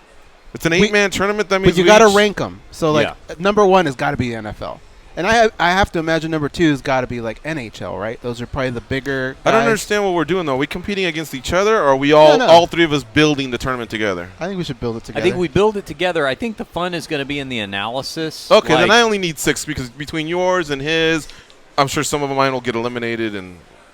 it's an 8-man tournament. That means but you got to rank them. So, number 1 has got to be the NFL. And I have to imagine number 2 has got to be like NHL, right? Those are probably the bigger guys. I don't understand what we're doing, though. Are we competing against each other, or are we all 3 of us building the tournament together? I think we should build it together. I think we build it together. I think the fun is going to be in the analysis. Okay, then I only need 6 because between yours and his, I'm sure some of mine will get eliminated.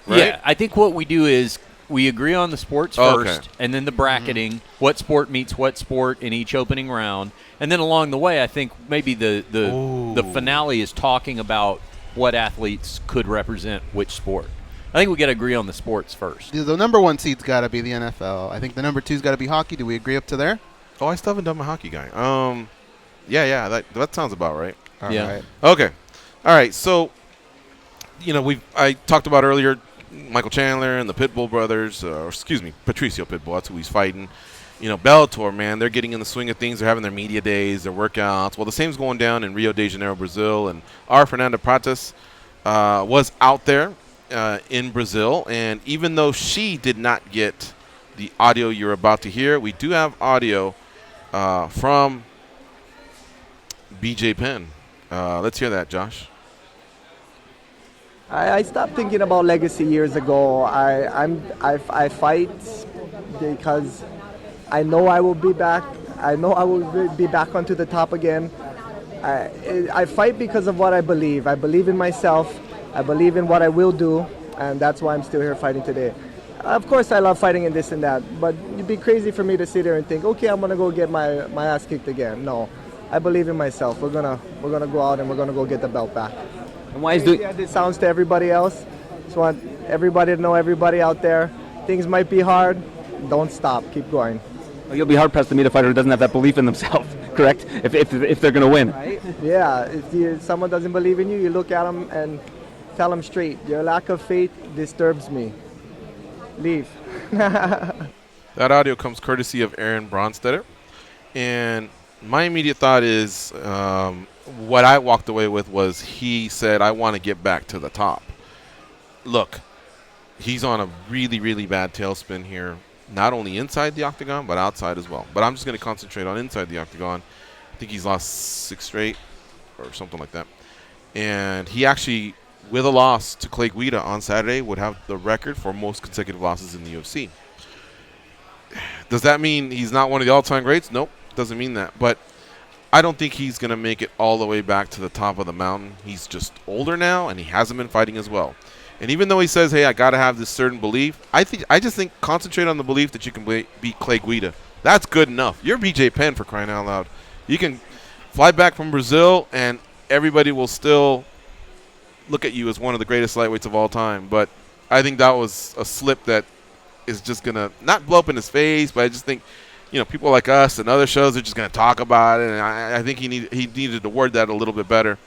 Right? Yeah, I think what we do is we agree on the sports Okay. first, and then the bracketing, what sport meets what sport in each opening round. And then along the way, I think maybe the finale is talking about what athletes could represent which sport. I think we got to agree on the sports first. The number 1 seed's got to be the NFL. I think the number 2's got to be hockey. Do we agree up to there? Oh, I still haven't done my hockey guy. Yeah, that sounds about right. All Yeah. right. Okay. All right. So, I talked about earlier Michael Chandler and the Pitbull brothers, Patricio Pitbull. That's who he's fighting. Bellator, man, they're getting in the swing of things. They're having their media days, their workouts. Well, the same's going down in Rio de Janeiro, Brazil. And our Fernanda Pratas was out there in Brazil. And even though she did not get the audio you're about to hear, we do have audio from BJ Penn. Let's hear that, Josh. I stopped thinking about legacy years ago. I fight because I know I will be back. I know I will be back onto the top again. I fight because of what I believe. I believe in myself. I believe in what I will do, and that's why I'm still here fighting today. Of course, I love fighting and this and that, but it'd be crazy for me to sit there and think, okay, I'm gonna go get my ass kicked again. No, I believe in myself. We're gonna go out and we're gonna go get the belt back. And why is doing? It sounds to everybody else. Just want everybody to know, everybody out there, things might be hard. Don't stop. Keep going. Well, you'll be hard pressed to meet a fighter who doesn't have that belief in themselves, correct? If they're going to win. Right? Yeah. If someone doesn't believe in you, you look at them and tell them straight. Your lack of faith disturbs me. Leave. That audio comes courtesy of Aaron Bronstetter. And my immediate thought is what I walked away with was he said, I want to get back to the top. Look, he's on a really, really bad tailspin here, not only inside the octagon, but outside as well. But I'm just going to concentrate on inside the octagon. I think he's lost 6 straight or something like that. And he actually, with a loss to Clay Guida on Saturday, would have the record for most consecutive losses in the UFC. Does that mean he's not one of the all-time greats? Nope, doesn't mean that. But I don't think he's going to make it all the way back to the top of the mountain. He's just older now, and he hasn't been fighting as well. And even though he says, hey, I got to have this certain belief, I just think concentrate on the belief that you can beat Clay Guida. That's good enough. You're BJ Penn, for crying out loud. You can fly back from Brazil, and everybody will still look at you as one of the greatest lightweights of all time. But I think that was a slip that is just going to not blow up in his face, but I just think people like us and other shows are just going to talk about it, and I think he needed to word that a little bit better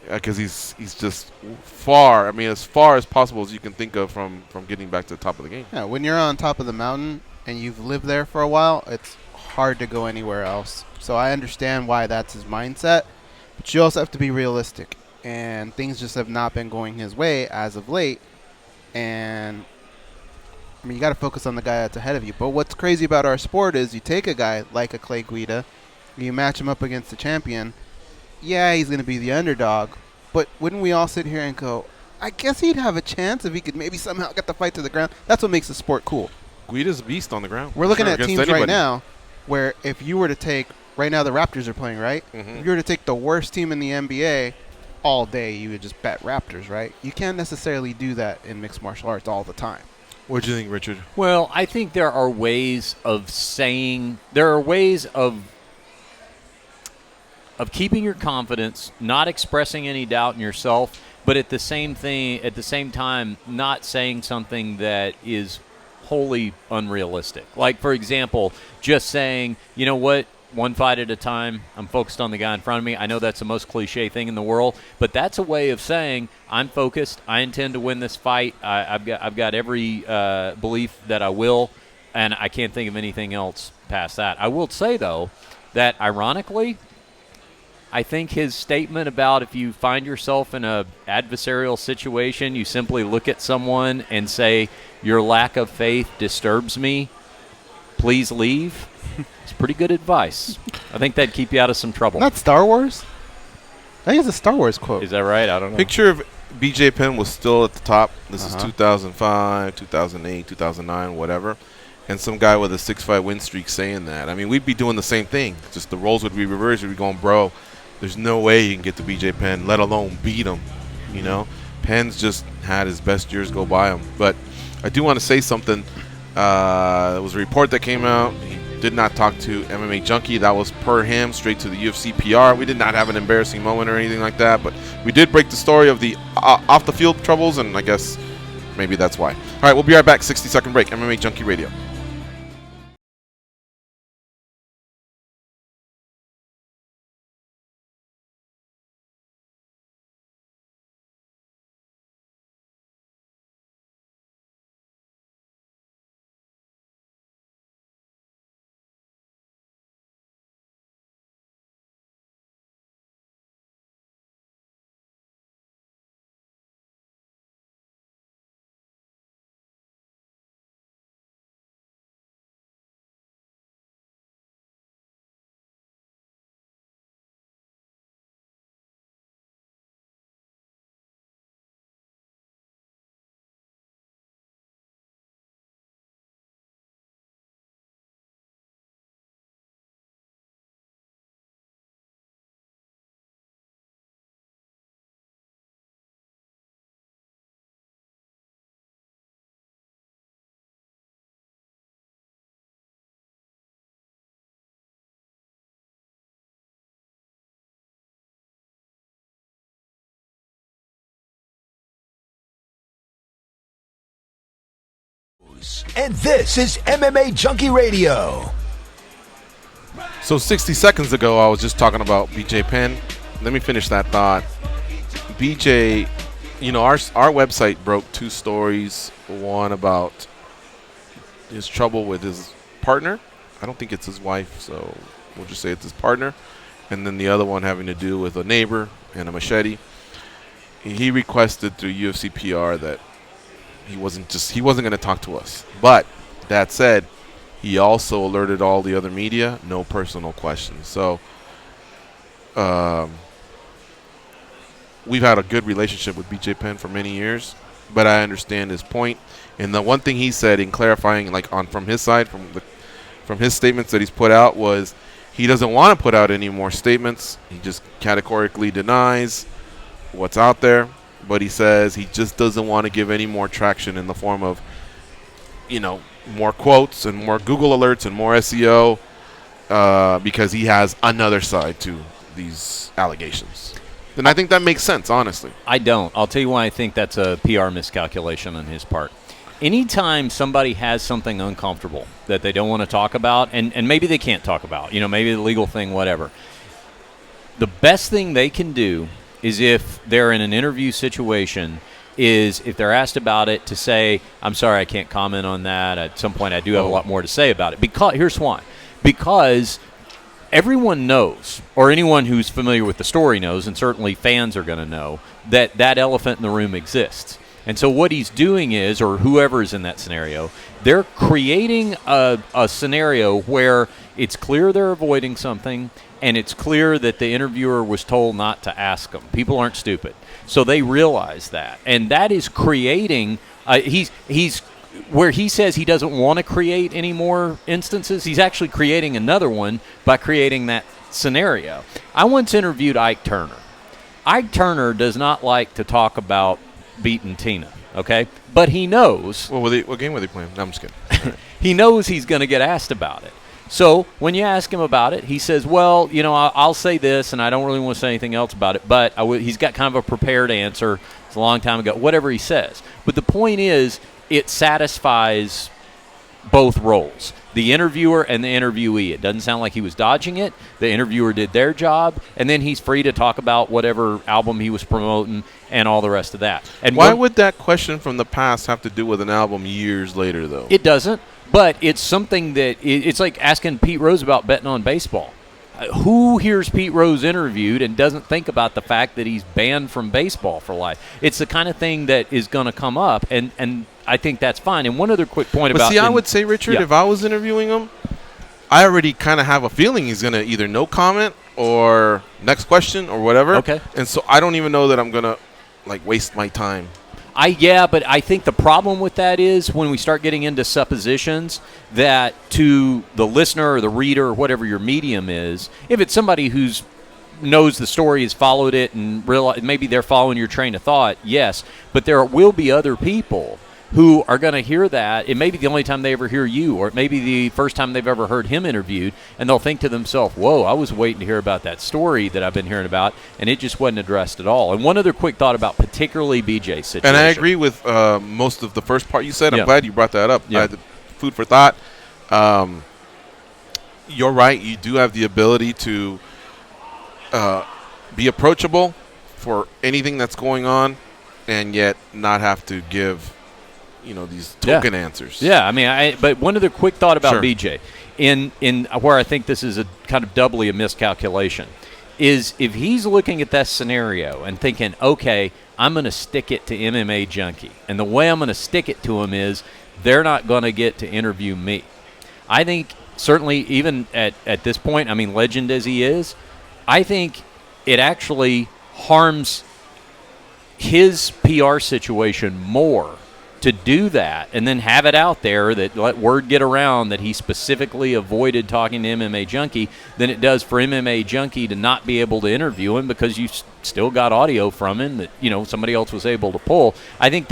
because he's just far. I mean, as far as possible as you can think of from getting back to the top of the game. Yeah, when you're on top of the mountain and you've lived there for a while, it's hard to go anywhere else. So I understand why that's his mindset, but you also have to be realistic, and things just have not been going his way as of late, and I mean, you got to focus on the guy that's ahead of you. But what's crazy about our sport is you take a guy like a Clay Guida, you match him up against the champion. Yeah, he's going to be the underdog. But wouldn't we all sit here and go, I guess he'd have a chance if he could maybe somehow get the fight to the ground? That's what makes the sport cool. Guida's a beast on the ground. We're looking at teams right now where if you were to take, right now the Raptors are playing, right? Mm-hmm. If you were to take the worst team in the NBA all day, you would just bet Raptors, right? You can't necessarily do that in mixed martial arts all the time. What do you think, Richard? Well, I think there are ways of saying, there are ways of keeping your confidence, not expressing any doubt in yourself, but at the same time, not saying something that is wholly unrealistic. Like, for example, just saying, you know what, one fight at a time, I'm focused on the guy in front of me. I know that's the most cliche thing in the world, but that's a way of saying I'm focused. I intend to win this fight. I've got every belief that I will, and I can't think of anything else past that. I will say, though, that ironically, I think his statement about if you find yourself in a adversarial situation, you simply look at someone and say, your lack of faith disturbs me, please leave. It's pretty good advice. I think that'd keep you out of some trouble. Not Star Wars? I think it's a Star Wars quote. Is that right? I don't know. Picture of BJ Penn was still at the top. This is 2005, 2008, 2009, whatever. And some guy with a 6-5 win streak saying that. I mean, we'd be doing the same thing. Just the roles would be reversed. We'd be going, bro, there's no way you can get to BJ Penn, let alone beat him. You know? Penn's just had his best years go by him. But I do want to say something. There was a report that came out. He did not talk to MMA Junkie. That was per him, straight to the UFC PR. We did not have an embarrassing moment or anything like that, but we did break the story of the off-the-field troubles, and I guess maybe that's why. All right, we'll be right back. 60-second break. MMA Junkie Radio. And this is MMA Junkie Radio. So 60 seconds ago, I was just talking about BJ Penn. Let me finish that thought. BJ, you know, our website broke 2 stories. One about his trouble with his partner. I don't think it's his wife, so we'll just say it's his partner. And then the other one having to do with a neighbor and a machete. He requested through UFC PR that he wasn't going to talk to us. But that said, he also alerted all the other media, no personal questions. So we've had a good relationship with BJ Penn for many years, but I understand his point. And the one thing he said in clarifying, like from his side, from his statements that he's put out, was he doesn't want to put out any more statements. He just categorically denies what's out there. But he says he just doesn't want to give any more traction in the form of, you know, more quotes and more Google alerts and more SEO because he has another side to these allegations. And I think that makes sense, honestly. I don't. I'll tell you why I think that's a PR miscalculation on his part. Anytime somebody has something uncomfortable that they don't want to talk about, and maybe they can't talk about, you know, maybe the legal thing, whatever, the best thing they can do is if they're in an interview situation, is if they're asked about it to say, I'm sorry, I can't comment on that. At some point I do have a lot more to say about it. Because here's why. Because everyone knows, or anyone who's familiar with the story knows, and certainly fans are going to know, that that elephant in the room exists. And so what he's doing is, or whoever is in that scenario, they're creating a scenario where it's clear they're avoiding something, and it's clear that the interviewer was told not to ask them. People aren't stupid. So they realize that. And that is creating he's where he says he doesn't want to create any more instances, he's actually creating another one by creating that scenario. I once interviewed Ike Turner. Ike Turner does not like to talk about beating Tina, okay? But he knows. Well, what game were they playing? No, I'm just kidding. He knows he's going to get asked about it. So when you ask him about it, he says, well, you know, I'll say this, and I don't really want to say anything else about it, but he's got kind of a prepared answer. It's a long time ago, whatever he says. But the point is, it satisfies both roles, the interviewer and the interviewee. It doesn't sound like he was dodging it. The interviewer did their job, and then he's free to talk about whatever album he was promoting and all the rest of that. And why would that question from the past have to do with an album years later, though? It doesn't. But it's something that it's like asking Pete Rose about betting on baseball. Who hears Pete Rose interviewed and doesn't think about the fact that he's banned from baseball for life? It's the kind of thing that is going to come up, and I think that's fine. And one other quick point about... But see, I would say, Richard, if I was interviewing him, I already kind of have a feeling he's going to either no comment or next question or whatever. Okay. And so I don't even know that I'm going to, like, waste my time. But I think the problem with that is when we start getting into suppositions that to the listener or the reader or whatever your medium is, if it's somebody who's knows the story, has followed it, and realize maybe they're following your train of thought, yes. But there will be other people who are going to hear that. It may be the only time they ever hear you, or it may be the first time they've ever heard him interviewed, and they'll think to themselves, whoa, I was waiting to hear about that story that I've been hearing about, and it just wasn't addressed at all. And one other quick thought about particularly BJ's situation. And I agree with most of the first part you said. I'm Yeah. glad you brought that up. Yeah. Food for thought. You're right. You do have the ability to be approachable for anything that's going on, and yet not have to give, these token answers. Yeah, I mean, but one other quick thought about Sure. BJ, in where I think this is a kind of doubly a miscalculation, is if he's looking at that scenario and thinking, okay, I'm going to stick it to MMA Junkie, and the way I'm going to stick it to him is they're not going to get to interview me. I think certainly even at this point, I mean, legend as he is, I think it actually harms his PR situation more to do that and then have it out there that let word get around that he specifically avoided talking to MMA Junkie than it does for MMA Junkie to not be able to interview him because you still got audio from him that somebody else was able to pull. I think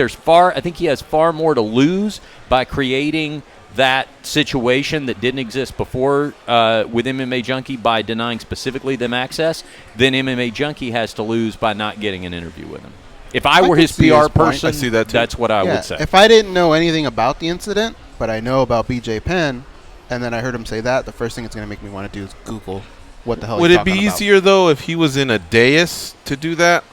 he has far more to lose by creating that situation that didn't exist before with MMA Junkie by denying specifically them access than MMA Junkie has to lose by not getting an interview with him. If I were his PR person, I see that too. that's what I would say. If I didn't know anything about the incident, but I know about BJ Penn, and then I heard him say that, the first thing it's going to make me want to do is Google what the hell Would he's it be talking about. easier, though, if he was in a dais to do that?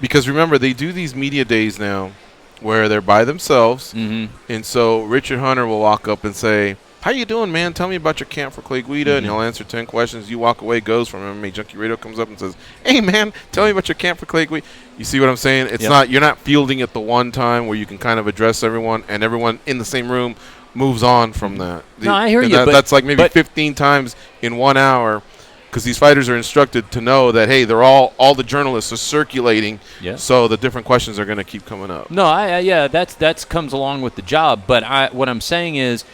Because remember, they do these media days now where they're by themselves. Mm-hmm. And so Richard Hunter will walk up and say, how you doing, man? Tell me about your camp for Clay Guida. Mm-hmm. And he'll answer 10 questions. You walk away, goes from MMA Junkie Radio, comes up and says, hey, man, tell me about your camp for Clay Guida. You see what I'm saying? It's not, you're not fielding it the one time where you can kind of address everyone and everyone in the same room moves on from that. No, I hear you. That's like maybe 15 times in 1 hour. Because these fighters are instructed to know that, hey, they're all the journalists are circulating, so the different questions are going to keep coming up. No, that's comes along with the job. But what I'm saying is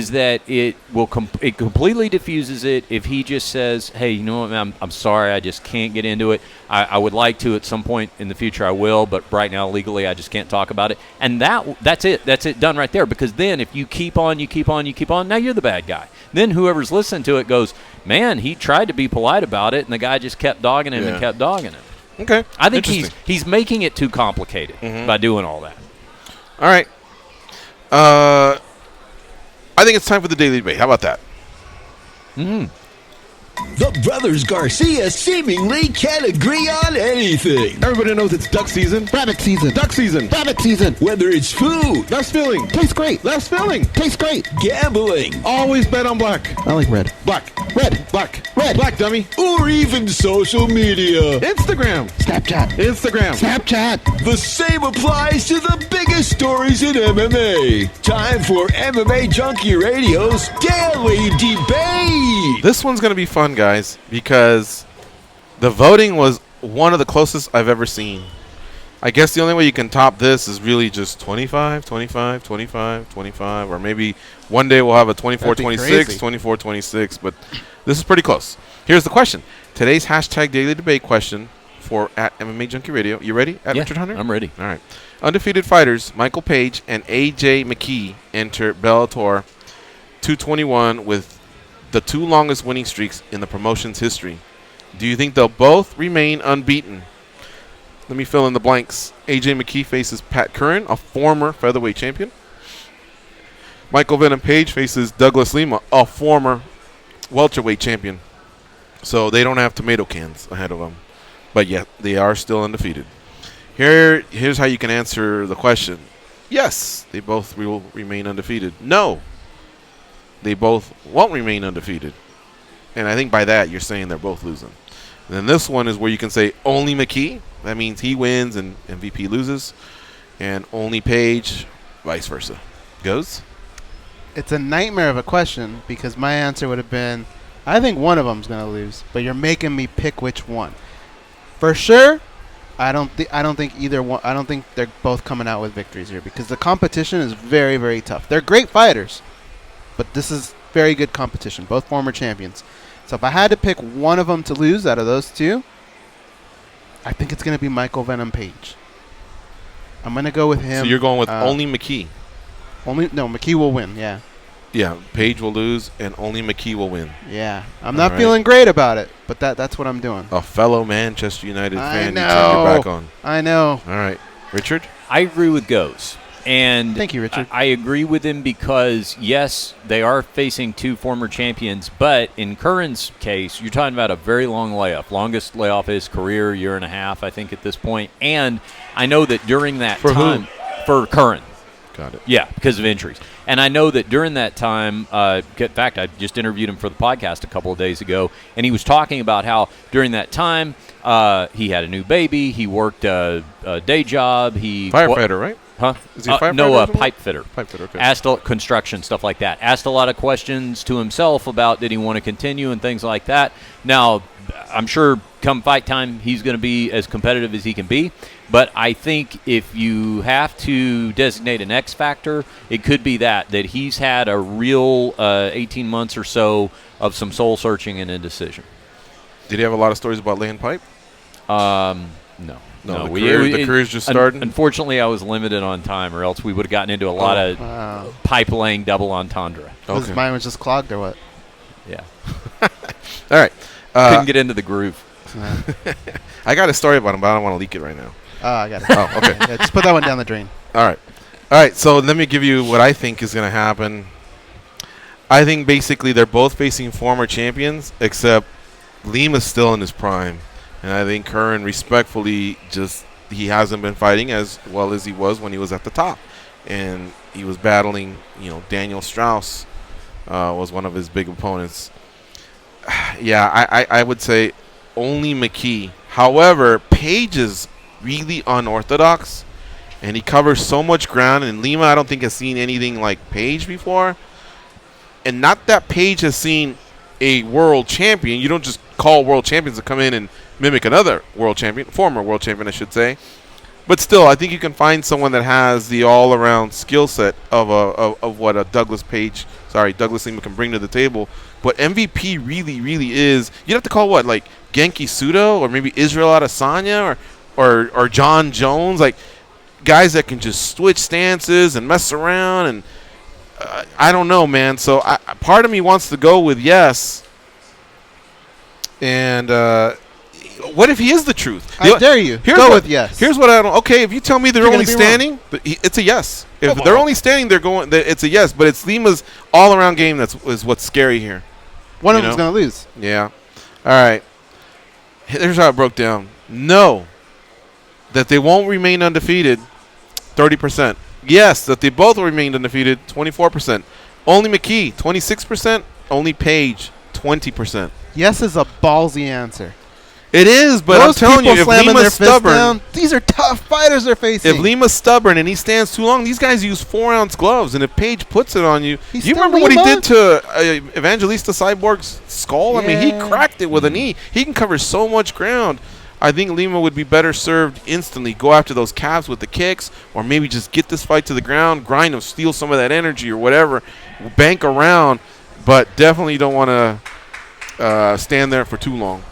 that it completely diffuses it if he just says, hey, you know what, I'm sorry, I just can't get into it. I would like to at some point in the future, I will, but right now legally I just can't talk about it. And that's it. That's it done right there. Because then if you keep on, now you're the bad guy. Then whoever's listening to it goes, man, he tried to be polite about it, and the guy just kept dogging him and kept dogging him. Okay. I think he's making it too complicated by doing all that. All right. I think it's time for the daily debate. How about that? The brothers Garcia seemingly can't agree on anything. Everybody knows it's duck season. Rabbit season. Duck season. Rabbit season. Whether it's food, Less filling. Tastes great. Less filling. Tastes great. gambling, Always bet on black. I like red. Black. Red. Black. Red. Black, dummy. or even social media. Instagram. Snapchat. Instagram. Snapchat. The same applies to the biggest stories in MMA. Time for MMA Junkie Radio's Daily Debate. This one's going to be fun, guys, because the voting was one of the closest I've ever seen. I guess the only way you can top this is really just 25, 25, 25, 25, or maybe one day we'll have a 24-26, 24-26, but this is pretty close. Here's the question. Today's hashtag daily debate question for at MMA Junkie Radio. You ready, Richard Hunter? I'm ready. All right. Undefeated fighters Michael Page and A.J. McKee enter Bellator 221 with the two longest winning streaks in the promotion's history. Do you think they'll both remain unbeaten? Let me fill in the blanks. A.J. McKee faces Pat Curran, a former featherweight champion. Michael Venom Page faces Douglas Lima, a former welterweight champion. So they don't have tomato cans ahead of them. But yet they are still undefeated. Here's how you can answer the question. Yes, they both will remain undefeated. No, they both won't remain undefeated. And I think by that you're saying they're both losing. And then this one is where you can say only McKee. That means he wins and MVP loses. And only Page, vice versa. Goes? It's a nightmare of a question because my answer would have been, I think one of them's going to lose, but you're making me pick which one. For sure, I don't think either one. I don't think they're both coming out with victories here because the competition is very, very tough. They're great fighters, but this is very good competition. Both former champions. So if I had to pick one of them to lose out of those two, I think it's going to be Michael Venom Page. I'm going to go with him. So you're going with only McKee? McKee will win, yeah. Yeah, Page will lose, and only McKee will win. Yeah. I'm not feeling great about it, but that's what I'm doing. A fellow Manchester United fan you know. turned your back on. I know. All right. Richard? I agree with Goes. And thank you, Richard. I agree with him because, yes, they are facing two former champions, but in Curran's case, you're talking about a very long layoff, longest layoff of his career, 1.5 years, I think, at this point. And I know that during that time, for Curran. Got it. Yeah, because of injuries. And I know that during that time, in fact, I just interviewed him for the podcast a couple of days ago, and he was talking about how during that time he had a new baby, he worked a day job. Firefighter, right? Huh? Is he a firefighter? No, pipe fitter. Pipe fitter, okay. Asked construction, stuff like that. Asked a lot of questions to himself about did he want to continue and things like that. Now, I'm sure come fight time, he's going to be as competitive as he can be. But I think if you have to designate an X factor, it could be that he's had a real 18 months or so of some soul searching and indecision. Did he have a lot of stories about laying pipe? No. No, the career's just starting? Unfortunately, I was limited on time, or else we would have gotten into a lot of pipe-laying double entendre. Okay. Mine was just clogged or what? Yeah. All right. Couldn't get into the groove. I got a story about him, but I don't want to leak it right now. Oh, I got it. Oh, okay. Yeah, just put that one down the drain. All right, so let me give you what I think is going to happen. I think basically they're both facing former champions, except Lima's still in his prime. And I think Curran respectfully he hasn't been fighting as well as he was when he was at the top. And he was battling, Daniel Strauss was one of his big opponents. Yeah, I would say only McKee. However, Page is really unorthodox, and he covers so much ground. And Lima, I don't think, has seen anything like Page before. And not that Page has seen a world champion. You don't just call world champions to come in and mimic another world champion, former world champion, I should say. But still, I think you can find someone that has the all-around skill set of what a Douglas Lima can bring to the table. But MVP really is. You'd have to call what, like Genki Sudo or maybe Israel Adesanya or John Jones, like guys that can just switch stances and mess around. And I don't know, man. So part of me wants to go with yes. And what if he is the truth? I dare you. Go with yes. Here's what I don't. Okay, if you tell me they're only standing, it's a yes. If they're only standing, they're going. It's a yes. But it's Lima's all-around game is what's scary here. One of them's going to lose. Yeah. All right. Here's how it broke down. No. That they won't remain undefeated, 30%. Yes, that they both will remain undefeated, 24%. Only McKee, 26%. Only Page, 20%. Yes is a ballsy answer. It is, but I'm telling you, if Lima's stubborn, these are tough fighters they're facing. If Lima's stubborn and he stands too long, these guys use 4-ounce gloves, and if Page puts it on you, you remember what he did to Evangelista Cyborg's skull? I mean, he cracked it with a knee. He can cover so much ground. I think Lima would be better served instantly. Go after those calves with the kicks, or maybe just get this fight to the ground, grind him, steal some of that energy or whatever, bank around, but definitely don't want to stand there for too long.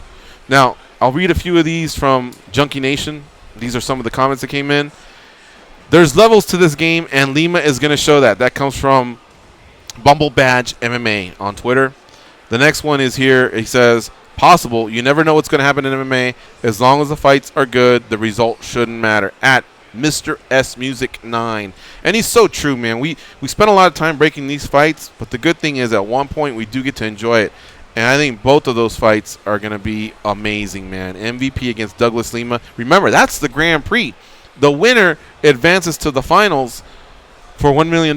Now, I'll read a few of these from Junkie Nation. These are some of the comments that came in. There's levels to this game, and Lima is going to show that. That comes from Bumble Badge MMA on Twitter. The next one is here. He says, possible. You never know what's going to happen in MMA. As long as the fights are good, the result shouldn't matter. At Mr. S Music 9. And he's so true, man. We spent a lot of time breaking these fights, but the good thing is at one point we do get to enjoy it. And I think both of those fights are going to be amazing, man. MVP against Douglas Lima. Remember, that's the Grand Prix. The winner advances to the finals for $1 million.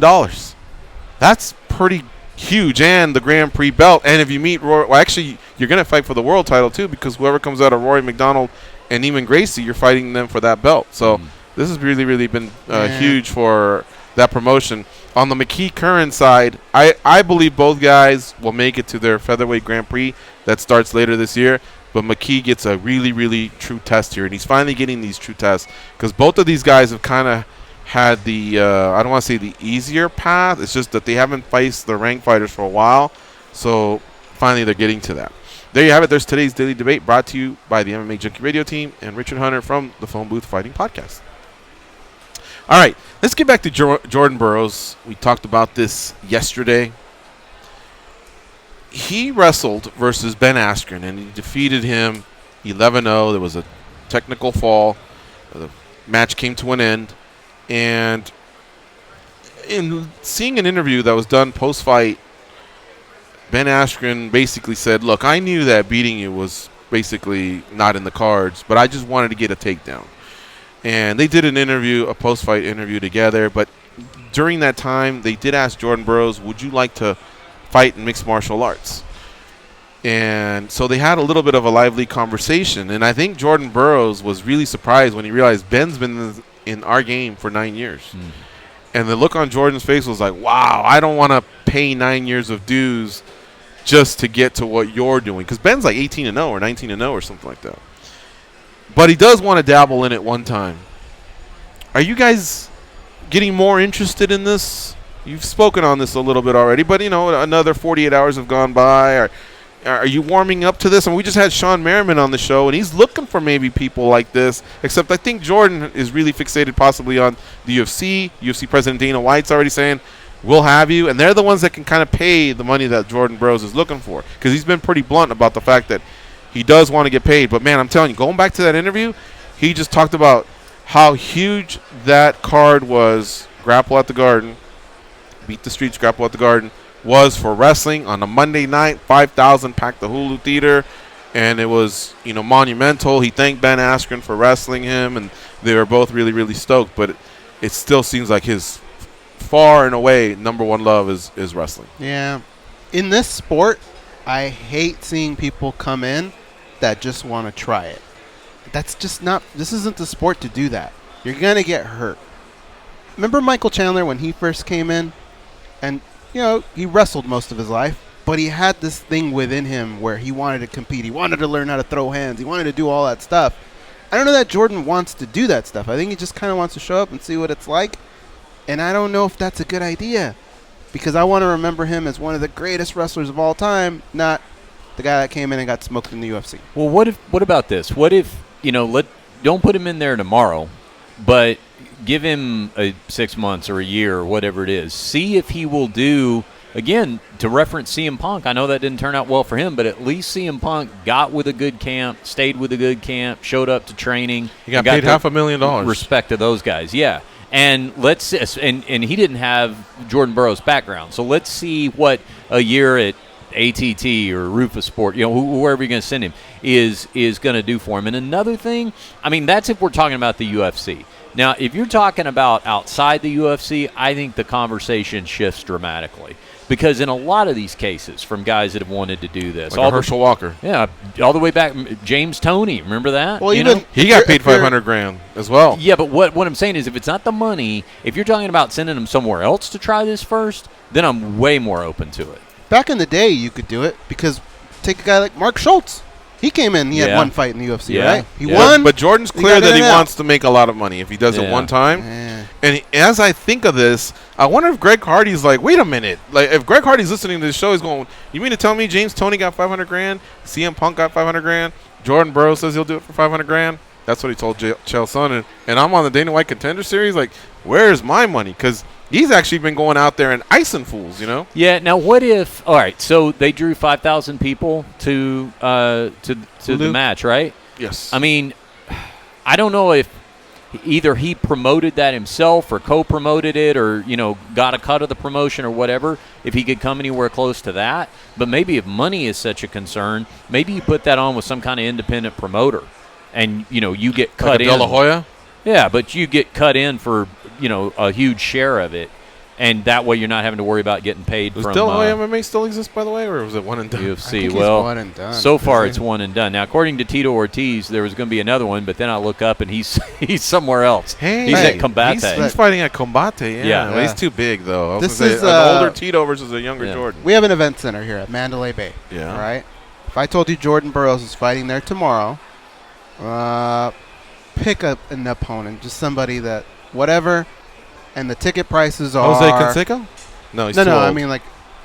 That's pretty huge. And the Grand Prix belt. And if you meet Roy, well, actually, you're going to fight for the world title, too, because whoever comes out of Rory McDonald and Neiman Gracie, you're fighting them for that belt. So this has really been huge for that promotion. On the McKee Curran side, I believe both guys will make it to their featherweight Grand Prix that starts later this year. But McKee gets a really true test here, and he's finally getting these true tests because both of these guys have kind of had the I don't want to say the easier path. It's just that they haven't faced the ranked fighters for a while, so finally they're getting to that. There you have it. There's today's Daily Debate brought to you by the MMA Junkie Radio team and Richard Hunter from the Phone Booth Fighting Podcast. All right, let's get back to Jordan Burroughs. We talked about this yesterday. He wrestled versus Ben Askren, and he defeated him 11-0. There was a technical fall. The match came to an end. And in seeing an interview that was done post-fight, Ben Askren basically said, look, I knew that beating you was basically not in the cards, but I just wanted to get a takedown. And they did an interview, a post-fight interview together, but during that time, they did ask Jordan Burroughs, would you like to fight in mixed martial arts? And so they had a little bit of a lively conversation, and I think Jordan Burroughs was really surprised when he realized Ben's been in our game for 9 years. And the look on Jordan's face was like, wow, I don't want to pay 9 years of dues just to get to what you're doing. Because Ben's like 18-0 or 19-0 or something like that. But he does want to dabble in it one time. Are you guys getting more interested in this? You've spoken on this a little bit already, but, you know, another 48 hours have gone by. Are you warming up to this? And we just had Shawne Merriman on the show, and he's looking for maybe people like this, except I think Jordan is really fixated possibly on the UFC. UFC President Dana White's already saying, we'll have you. And they're the ones that can kind of pay the money that Jordan Burroughs is looking for, because he's been pretty blunt about the fact that he does want to get paid. But, man, I'm telling you, going back to that interview, he just talked about how huge that card was, Grapple at the Garden, Beat the Streets, Grapple at the Garden, was for wrestling on a Monday night. 5,000 packed the Hulu Theater, and it was, you know, monumental. He thanked Ben Askren for wrestling him, and they were both really, really stoked. But it still seems like his far and away number one love is wrestling. Yeah. In this sport, I hate seeing people come in that just want to try it. That's just not – this isn't the sport to do that. You're going to get hurt. Remember Michael Chandler when he first came in? And – you know, he wrestled most of his life, but he had this thing within him where he wanted to compete. He wanted to learn how to throw hands. He wanted to do all that stuff. I don't know that Jordan wants to do that stuff. I think he just kind of wants to show up and see what it's like. And I don't know if that's a good idea, because I want to remember him as one of the greatest wrestlers of all time, not the guy that came in and got smoked in the UFC. Well, what about this? What if, you know, don't put him in there tomorrow, but give him 6 months or a year or whatever it is. See if he will do, again, to reference CM Punk. I know that didn't turn out well for him, but at least CM Punk got with a good camp, stayed with a good camp, showed up to training. He got paid $500,000. Respect to those guys, yeah. And and he didn't have Jordan Burroughs' background. So let's see what a year at ATT or Rufus Sport, you know, wherever you're going to send him, is going to do for him. And another thing, I mean, that's if we're talking about the UFC. Now, if you're talking about outside the UFC, I think the conversation shifts dramatically. Because in a lot of these cases, from guys that have wanted to do this. Like Herschel Walker. Yeah, all the way back. James Toney, remember that? Well, he got paid $500,000 as well. Yeah, but what I'm saying is if it's not the money, if you're talking about sending them somewhere else to try this first, then I'm way more open to it. Back in the day, you could do it, because take a guy like Mark Schultz. He came in, he had one fight in the UFC, right? He won. But Jordan's clear that he wants to make a lot of money if he does it one time. Yeah. And as I think of this, I wonder if Greg Hardy's like, wait a minute. Like, if Greg Hardy's listening to this show, he's going, you mean to tell me James Toney got $500,000? CM Punk got $500,000? Jordan Burroughs says he'll do it for $500,000? That's what he told Chael Sonnen. And I'm on the Dana White Contender Series. Like, where's my money? Because he's actually been going out there and icing fools, you know? Yeah, now what if – all right, so they drew 5,000 people to the match, right? Yes. I mean, I don't know if either he promoted that himself or co-promoted it or, you know, got a cut of the promotion or whatever, if he could come anywhere close to that. But maybe if money is such a concern, maybe you put that on with some kind of independent promoter. And, you know, you get cut in. De La Hoya? Yeah, but you get cut in for, you know, a huge share of it. And that way you're not having to worry about getting paid Does from De La Hoya MMA still exist, by the way, or was it one and done? UFC. Well, it's one and done. So far it's one and done. Now, according to Tito Ortiz, there was going to be another one, but then I look up and he's somewhere else. Hey, he's at Combate. He's fighting at Combate, yeah. Well, he's too big, though. This is an older Tito versus a younger Jordan. We have an event center here at Mandalay Bay. Yeah. All right? If I told you Jordan Burroughs is fighting there tomorrow, pick up an opponent, just somebody that whatever, and the ticket prices are Jose Canseco? No, he's too old. I mean like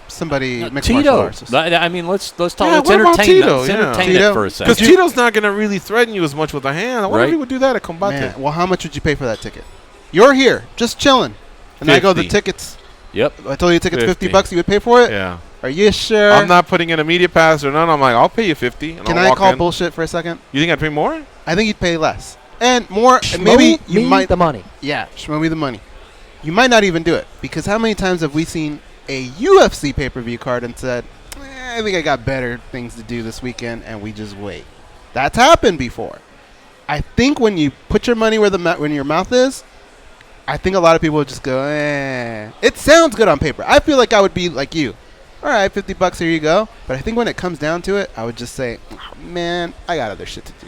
somebody mixed Tito. martial arts. I mean, let's talk. Yeah, let's what about entertain Tito? that. Let's entertain it for a second. Because Tito's not going to really threaten you as much with a hand. I wonder if he would do that at Combate. Man, well, how much would you pay for that ticket? You're here, just chilling. And I go, the 50. tickets. Yep. I told you the tickets 50. $50, you would pay for it? Yeah. Are you sure? I'm not putting in a media pass or none. I'm like, I'll pay you 50. And Can I'll I walk call in. bullshit for a second? You think I'd pay more? I think you'd pay less. And more, and maybe you might. the money. Yeah, show me the money. You might not even do it. Because how many times have we seen a UFC pay-per-view card and said, I think I got better things to do this weekend, and we just wait. That's happened before. I think when you put your money where when your mouth is, I think a lot of people would just go, It sounds good on paper. I feel like I would be like you. All right, $50, here you go. But I think when it comes down to it, I would just say, man, I got other shit to do.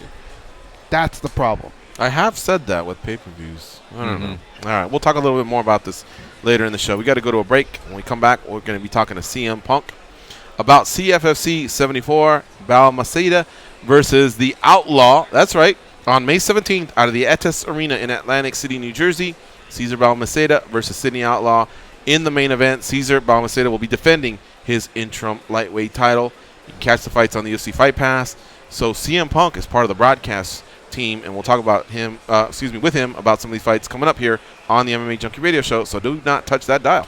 That's the problem. I have said that with pay-per-views. I don't know. All right, we'll talk a little bit more about this later in the show. We got to go to a break. When we come back, we're going to be talking to CM Punk about CFFC 74, Balmaceda versus the Outlaw. That's right. On May 17th, out of the Etis Arena in Atlantic City, New Jersey, Cesar Balmaceda versus Sydney Outlaw. In the main event, Cesar Balmaceda will be defending his interim lightweight title. You can catch the fights on the UFC Fight Pass. So CM Punk is part of the broadcast team, and we'll talk about him, with him about some of these fights coming up here on the MMA Junkie Radio Show. So do not touch that dial.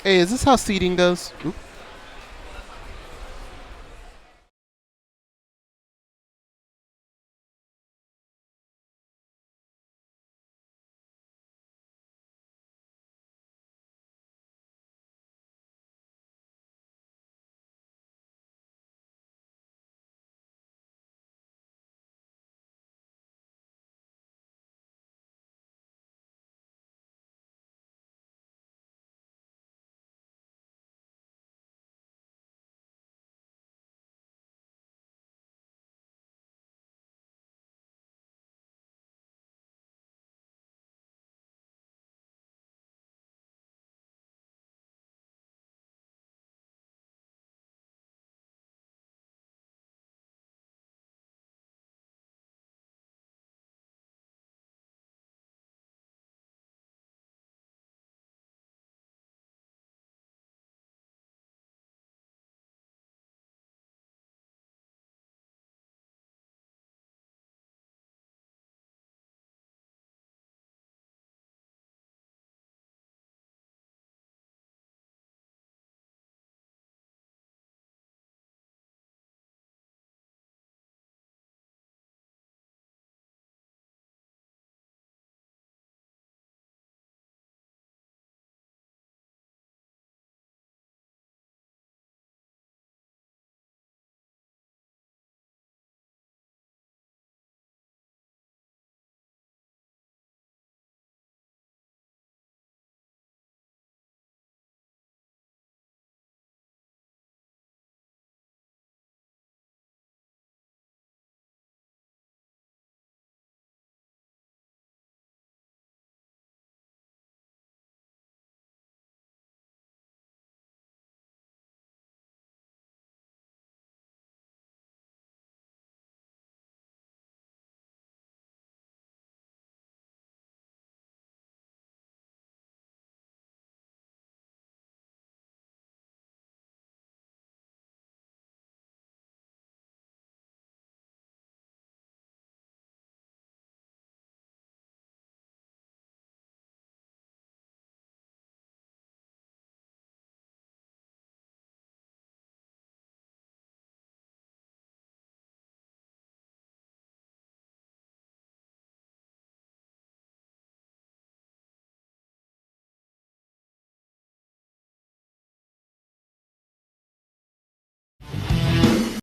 Hey, is this how seating goes? Oop.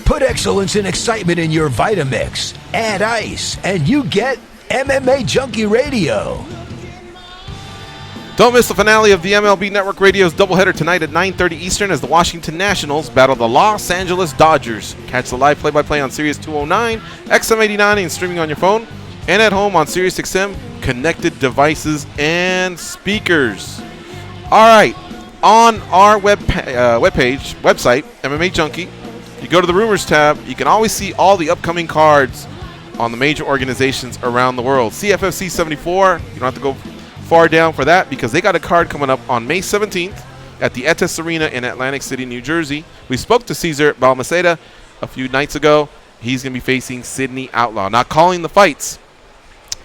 Put excellence and excitement in your Vitamix. Add ice, and you get MMA Junkie Radio. Don't miss the finale of the MLB Network Radio's doubleheader tonight at 9:30 Eastern as the Washington Nationals battle the Los Angeles Dodgers. Catch the live play-by-play on Sirius 209, XM89, and streaming on your phone, and at home on Sirius XM, connected devices and speakers. All right, on our website, MMA Junkie, you go to the Rumors tab, you can always see all the upcoming cards on the major organizations around the world. CFFC 74, you don't have to go far down for that because they got a card coming up on May 17th at the Etis Arena in Atlantic City, New Jersey. We spoke to Cesar Balmaceda a few nights ago. He's going to be facing Sydney Outlaw. Not calling the fights,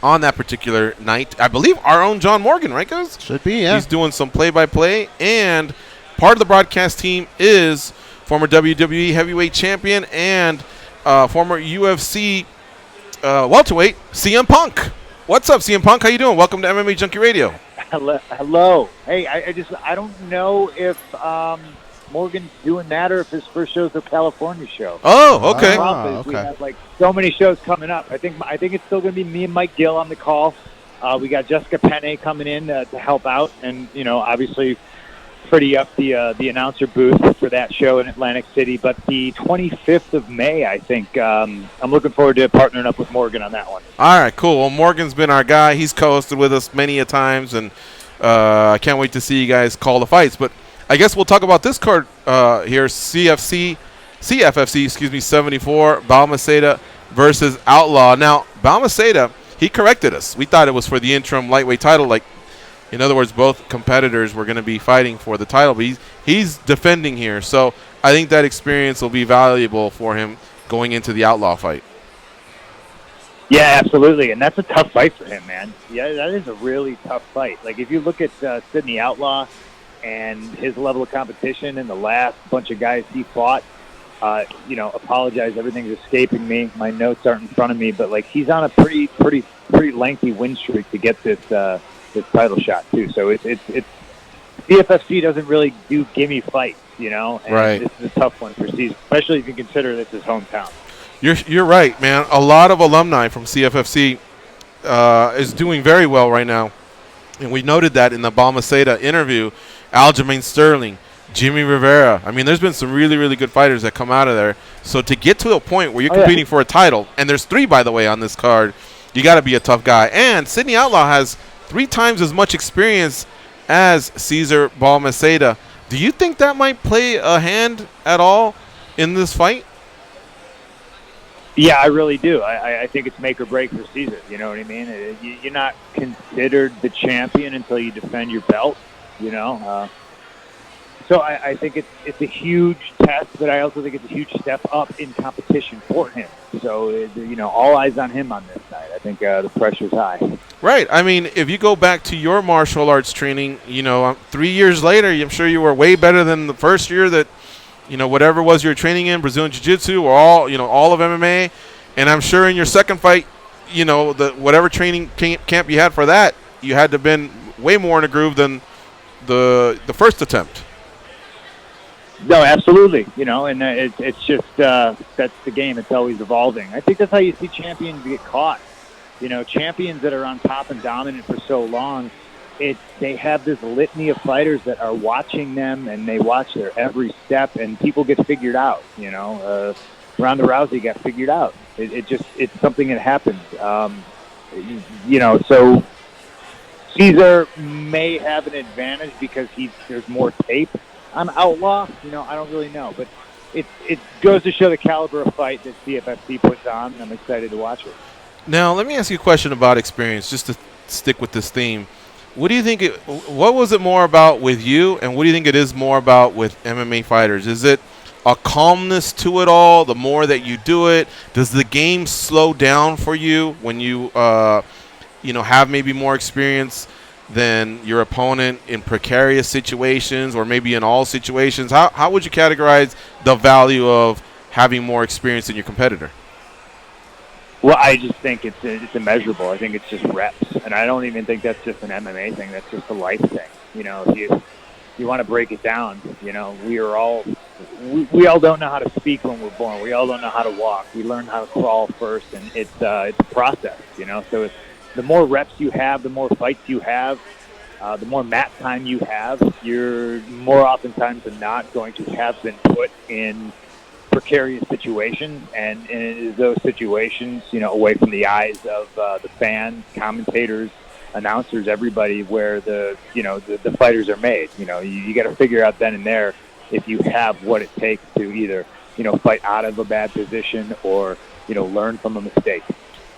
on that particular night. I believe our own John Morgan, right, guys? Should be, yeah. He's doing some play-by-play, and part of the broadcast team is former WWE heavyweight champion and former UFC welterweight CM Punk. What's up, CM Punk? How you doing? Welcome to MMA Junkie Radio. Hello. Hey, I don't know if Morgan's doing that or if his first show's the California show. Oh, okay. We have like so many shows coming up. I think it's still going to be me and Mike Gill on the call. We got Jessica Penne coming in to help out, and obviously pretty up the announcer booth for that show in Atlantic City. But the 25th of May, I think I'm looking forward to partnering up with Morgan on that one. All right, cool. Well, Morgan's been our guy. He's co-hosted with us many a times, and I can't wait to see you guys call the fights. But I guess we'll talk about this card here, CFFC 74, Balmaceda versus Outlaw. Now, Balmaceda, he corrected us. We thought it was for the interim lightweight title. Like, in other words, both competitors were going to be fighting for the title, but he's defending here. So I think that experience will be valuable for him going into the Outlaw fight. Yeah, absolutely, and that's a tough fight for him, man. Yeah, that is a really tough fight. Like, if you look at Sydney Outlaw and his level of competition and the last bunch of guys he fought, apologize, everything's escaping me. My notes aren't in front of me, but like he's on a pretty lengthy win streak to get this title shot too. So it's CFFC doesn't really do gimme fights, and right. This is a tough one for Caesar, especially if you consider this his hometown. You're right, man. A lot of alumni from CFFC is doing very well right now, and we noted that in the Balmaceda interview. Aljamain Sterling, Jimmy Rivera. I mean, there's been some really, really good fighters that come out of there. So to get to a point where you're competing for a title, and there's 3, by the way, on this card, you got to be a tough guy. And Sydney Outlaw has 3 times as much experience as Cesar Balmaceda. Do you think that might play a hand at all in this fight? Yeah, I really do. I think it's make or break for Cesar. You know what I mean? You're not considered the champion until you defend your belt. So I think it's a huge test, but I also think it's a huge step up in competition for him. So, all eyes on him on this night. I think the pressure's high. Right. I mean, if you go back to your martial arts training, 3 years later, I'm sure you were way better than the first year that, whatever was you're training in, Brazilian Jiu-Jitsu or all of MMA. And I'm sure in your second fight, whatever training camp you had for that, you had to have been way more in a groove than the first attempt. No, absolutely. And it's just that's the game. It's always evolving. I think that's how you see champions get caught. Champions that are on top and dominant for so long, they have this litany of fighters that are watching them, and they watch their every step, and people get figured out. Ronda Rousey got figured out. It's something that happens. So Cesar may have an advantage because there's more tape on Outlaw. I don't really know, but it goes to show the caliber of fight that CFFC puts on, and I'm excited to watch it. Now, let me ask you a question about experience, just to stick with this theme. What do you think? What was it more about with you, and what do you think it is more about with MMA fighters? Is it a calmness to it all? The more that you do it, does the game slow down for you when you have maybe more experience than your opponent in precarious situations, or maybe in all situations? How would you categorize the value of having more experience than your competitor? Well, I just think it's immeasurable. I think it's just reps, and I don't even think that's just an MMA thing. That's just a life thing. If you want to break it down, we all don't know how to speak when we're born. We all don't know how to walk. We learn how to crawl first, and it's a process. So the more reps you have, the more fights you have, the more mat time you have, you're more oftentimes than not going to have been put in precarious situations, and in those situations, away from the eyes of the fans, commentators, announcers, everybody, where the fighters are made. You got to figure out then and there if you have what it takes to either fight out of a bad position or learn from a mistake.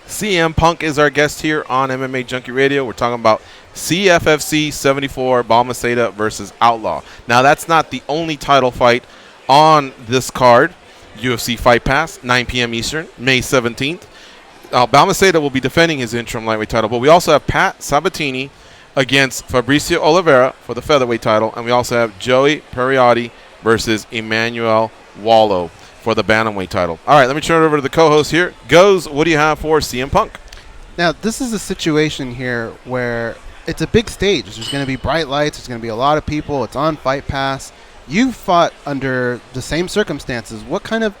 CM Punk is our guest here on MMA Junkie Radio. We're talking about CFFC 74, Balmaceda versus Outlaw. Now, that's not the only title fight on this card. UFC Fight Pass, 9 p.m. Eastern, May 17th. Balmaceda will be defending his interim lightweight title. But we also have Pat Sabatini against Fabricio Oliveira for the featherweight title. And we also have Joey Periotti versus Emmanuel Wallo for the bantamweight title. All right, let me turn it over to the co-host here. Goes, what do you have for CM Punk? Now, this is a situation here where it's a big stage. There's going to be bright lights. There's going to be a lot of people. It's on Fight Pass. You fought under the same circumstances. What kind of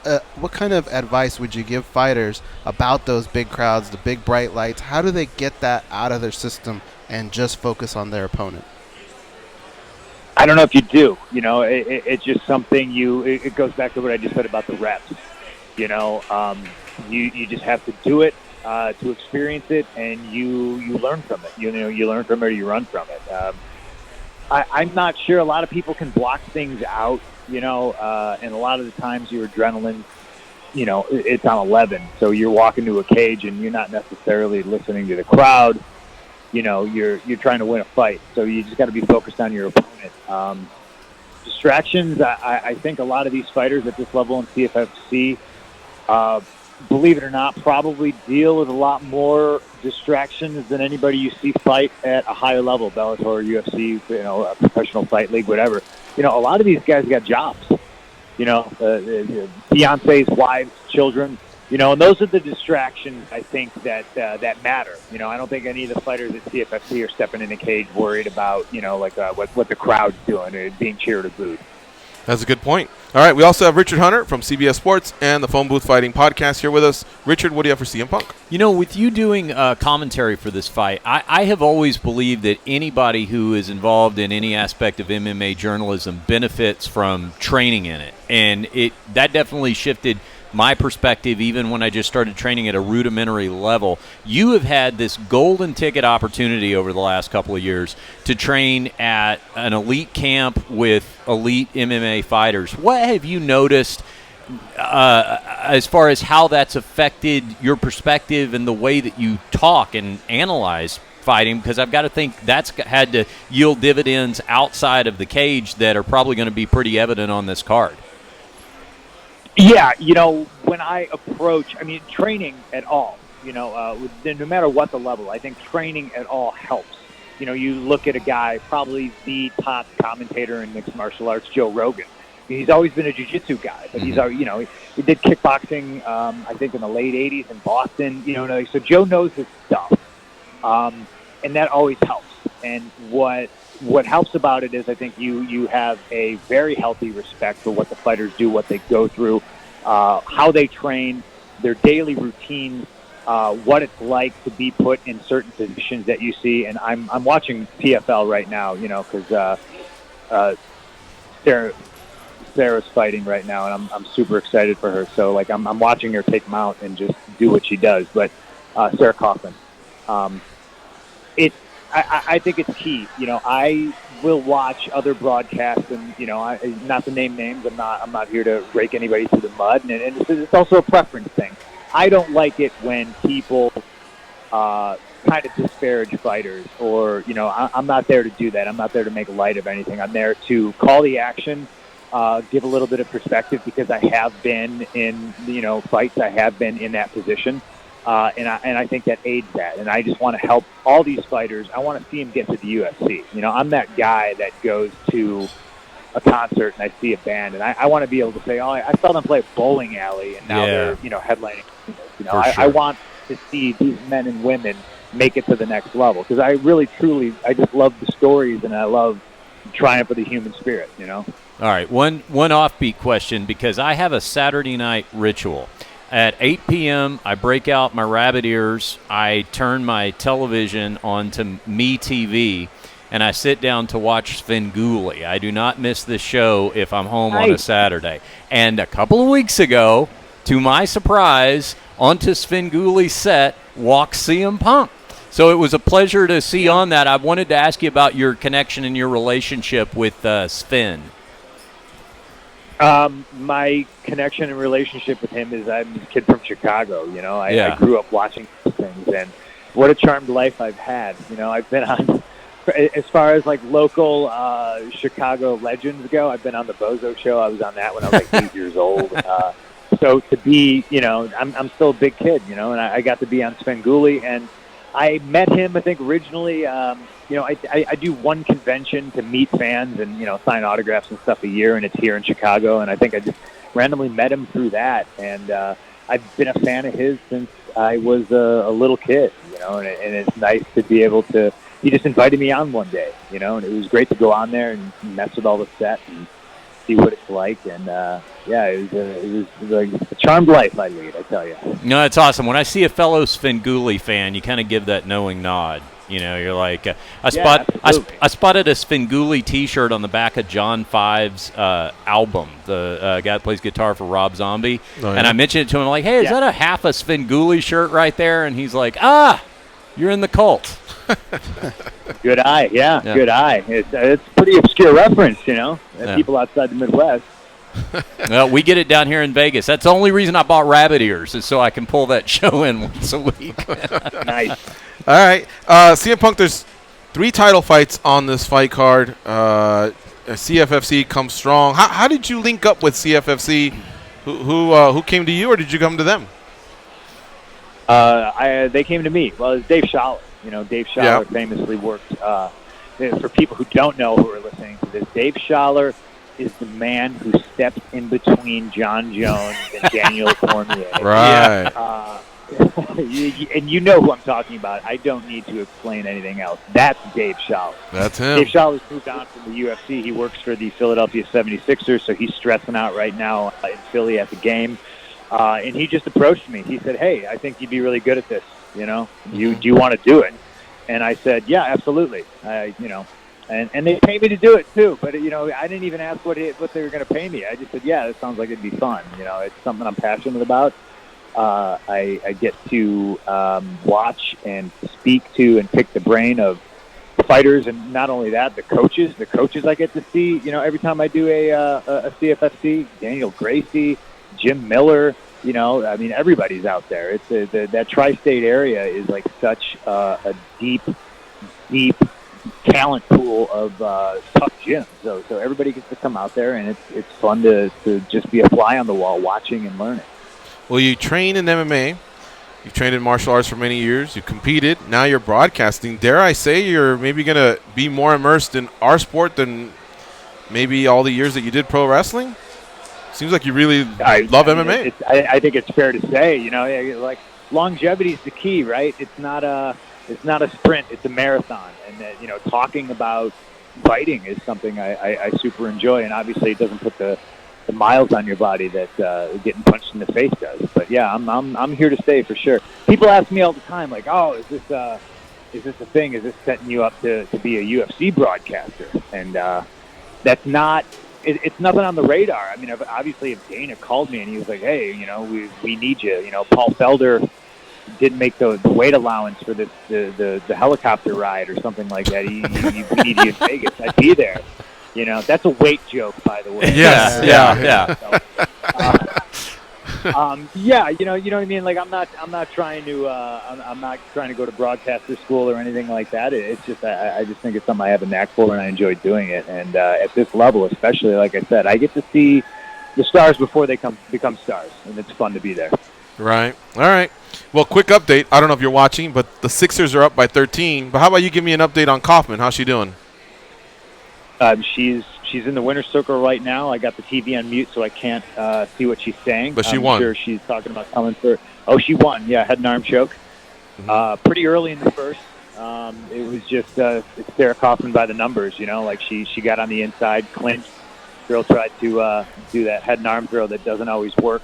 advice would you give fighters about those big crowds, the big bright lights? How do they get that out of their system and just focus on their opponent? I don't know if you do. You know, it's just something it goes back to what I just said about the reps. You know, you just have to do it to experience it, and you learn from it. You know, you learn from it or you run from it. I'm not sure a lot of people can block things out, you know, and a lot of the times your adrenaline, you know, it's on 11. So you're walking to a cage and you're not necessarily listening to the crowd. You know, you're trying to win a fight. So you just got to be focused on your opponent. Distractions, I think a lot of these fighters at this level in CFFC, believe it or not, probably deal with a lot more distractions than anybody you see fight at a higher level, Bellator, UFC, you know, a professional fight league, whatever. You know, a lot of these guys got jobs, you know, fiancés, wives, children, you know, and those are the distractions, I think, that matter. You know, I don't think any of the fighters at CFFC are stepping in the cage worried about, you know, like what the crowd's doing or being cheered or booed. That's a good point. All right, we also have Richard Hunter from CBS Sports and the Phone Booth Fighting Podcast here with us. Richard, what do you have for CM Punk? You know, with you doing commentary for this fight, I have always believed that anybody who is involved in any aspect of MMA journalism benefits from training in it. And that definitely shifted my perspective even when I just started training at a rudimentary level. You have had this golden ticket opportunity over the last couple of years to train at an elite camp with elite MMA fighters. What have you noticed as far as how that's affected your perspective and the way that you talk and analyze fighting? Because I've got to think that's had to yield dividends outside of the cage that are probably going to be pretty evident on this card. Yeah, you know, when I approach, I mean, training at all, you know, no matter what the level, I think training at all helps. You know, you look at a guy, probably the top commentator in mixed martial arts, Joe Rogan. He's always been a jiu-jitsu guy, but he's, you know, he did kickboxing, I think, in the late 80s in Boston, you know, so Joe knows his stuff, and that always helps. And what helps about it is I think you have a very healthy respect for what the fighters do, what they go through, how they train, their daily routines, what it's like to be put in certain positions that you see. And I'm watching PFL right now, you know, because Sarah's fighting right now, and I'm super excited for her. So like I'm watching her take mount and just do what she does. But Sarah Kaufman, I think it's key. You know, I will watch other broadcasts, and you know, not to name names. I'm not here to rake anybody through the mud, and it's also a preference thing. I don't like it when people kind of disparage fighters, or you know, I'm not there to do that. I'm not there to make light of anything. I'm there to call the action, give a little bit of perspective, because I have been in, you know, fights. I have been in that position. And I think that aids that. And I just want to help all these fighters. I want to see them get to the UFC. You know, I'm that guy that goes to a concert and I see a band, and I want to be able to say, oh, I saw them play a bowling alley, and now they're, you know, headlining. You know, I want to see these men and women make it to the next level, because I really, truly, I just love the stories, and I love the triumph of the human spirit, you know. All right, one offbeat question, because I have a Saturday night ritual. At 8 p.m., I break out my rabbit ears, I turn my television onto MeTV, and I sit down to watch Svengoolie. I do not miss this show if I'm home on a Saturday. And a couple of weeks ago, to my surprise, onto Svengoolie's set walks CM Punk. So it was a pleasure to see on that. I wanted to ask you about your connection and your relationship with Sven. My connection and relationship with him is I'm a kid from Chicago. You know, I grew up watching these things, and what a charmed life I've had. You know, I've been on, as far as like local Chicago legends go, I've been on the Bozo Show. I was on that when I was like 8 years old. so to be, I'm still a big kid, and I got to be on Svengoolie, and I met him, I think, originally. I do one convention to meet fans and, sign autographs and stuff a year, and it's here in Chicago. And I think I just randomly met him through that. And I've been a fan of his since I was a little kid, and it's nice to be able to – he just invited me on one day, and it was great to go on there and mess with all the set and see what it's like. And, it was like a charmed life I lead, I tell you. No, it's awesome. When I see a fellow Svengoolie fan, you kind of give that knowing nod. You're like, I spotted a Svengoolie T-shirt on the back of John Five's album, the guy that plays guitar for Rob Zombie. Oh, yeah. And I mentioned it to him, like, hey, is that a half a Svengoolie shirt right there? And he's like, you're in the cult. Good eye, good eye. It's a pretty obscure reference, people outside the Midwest. Well, we get it down here in Vegas. That's the only reason I bought rabbit ears, is so I can pull that show in once a week. Nice. All right. CM Punk, there's 3 title fights on this fight card. CFFC comes strong. How did you link up with CFFC? Who came to you, or did you come to them? They came to me. Well, it was Dave Schaller. Dave Schaller famously worked. For people who don't know who are listening to this, Dave Schaller is the man who stepped in between John Jones and Daniel Cormier. Right. And you know who I'm talking about. I don't need to explain anything else. That's Dave Schaller. That's him. Dave Schaller's moved on from the UFC. He works for the Philadelphia 76ers, so he's stressing out right now in Philly at the game. And he just approached me. He said, hey, I think you'd be really good at this. Do you want to do it? And I said, yeah, absolutely. And they paid me to do it too. But, I didn't even ask what they were going to pay me. I just said, yeah, that sounds like it'd be fun. It's something I'm passionate about. I get to watch and speak to and pick the brain of fighters, and not only that, the coaches I get to see, every time I do a CFFC, Daniel Gracie, Jim Miller, everybody's out there. It's that tri-state area is like such a deep talent pool of tough gyms. So everybody gets to come out there, and it's fun to just be a fly on the wall watching and learning. Well, you train in MMA. You've trained in martial arts for many years. You competed. Now you're broadcasting. Dare I say you're maybe going to be more immersed in our sport than maybe all the years that you did pro wrestling? Seems like you really love MMA. I think it's fair to say, like longevity is the key, right? It's not a sprint, it's a marathon. And, talking about fighting is something I super enjoy. And obviously it doesn't put the miles on your body that getting punched in the face does. But yeah, I'm here to stay for sure. People ask me all the time, like, oh, is this a thing? Is this setting you up to be a UFC broadcaster? And that's not. It's nothing on the radar. I mean, obviously, if Dana called me and he was like, hey, we need you. Paul Felder didn't make the weight allowance for the helicopter ride or something like that. We need you in Vegas. I'd be there. That's a weight joke, by the way. Yes, yeah. Yeah, you know what I mean. Like, I'm not trying to go to broadcaster school or anything like that. It's just I just think it's something I have a knack for, and I enjoy doing it. And at this level, especially, like I said, I get to see the stars before they become stars, and it's fun to be there. Right. All right. Well, quick update. I don't know if you're watching, but the Sixers are up by 13. But how about you give me an update on Kaufman? How's she doing? She's in the winner's circle right now. I got the TV on mute, so I can't see what she's saying. But she won. I'm sure she's talking about coming for. Oh, she won. Yeah, head and arm choke. Mm-hmm. Pretty early in the first. It was just Sarah Kaufman by the numbers. Like she got on the inside, clinched. Girl tried to do that head and arm throw that doesn't always work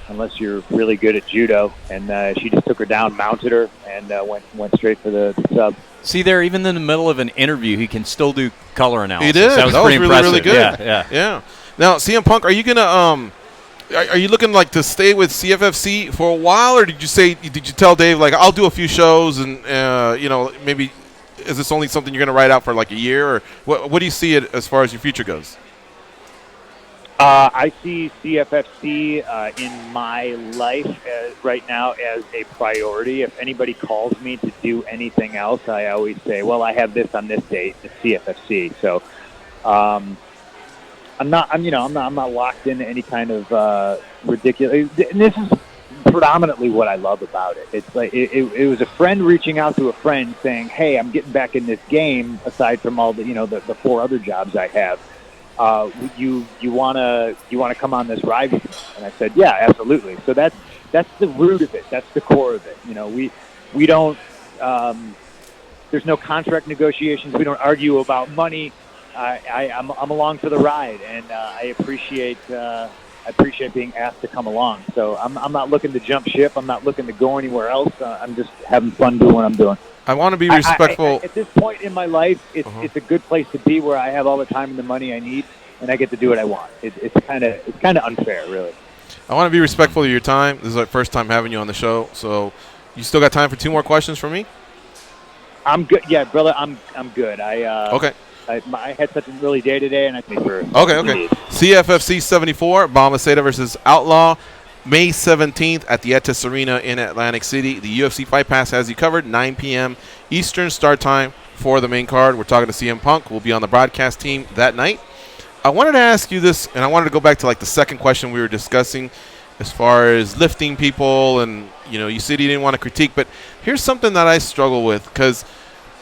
unless you're really good at judo. And she just took her down, mounted her, and went straight for the sub. See there, even in the middle of an interview, he can still do color analysis. He did. That was pretty really, impressive. really good. Yeah. Now, CM Punk, are you gonna are you looking like to stay with CFFC for a while, or did you tell Dave like I'll do a few shows and maybe is this only something you're gonna write out for like a year, or what do you see it as far as your future goes? I see CFFC in my life right now as a priority. If anybody calls me to do anything else, I always say, well, I have this on this date, it's CFFC. So I'm not locked into any kind of ridiculous. And this is predominantly what I love about it. It's like it was a friend reaching out to a friend saying, "Hey, I'm getting back in this game. Aside from all the the 4 other jobs I have, you want to come on this ride with me?" And I said, "Yeah, absolutely." So that's the root of it. That's the core of it. We don't. There's no contract negotiations. We don't argue about money. I'm along for the ride, and I appreciate being asked to come along. So I'm not looking to jump ship. I'm not looking to go anywhere else. I'm just having fun doing what I'm doing. I want to be respectful. At this point in my life, it's a good place to be, where I have all the time and the money I need, and I get to do what I want. It's kind of unfair, really. I want to be respectful of your time. This is our first time having you on the show, so you still got time for 2 more questions from me? I'm good. Yeah, brother, I'm good. Okay. I had such an early day today, and I think we're Okay. CFFC 74, Balmaceda versus Outlaw, May 17th at the Etis Arena in Atlantic City. The UFC Fight Pass has you covered, 9 p.m. Eastern start time for the main card. We're talking to CM Punk. We'll be on the broadcast team that night. I wanted to ask you this, and I wanted to go back to like the second question we were discussing as far as lifting people, and you said you didn't want to critique, but here's something that I struggle with, because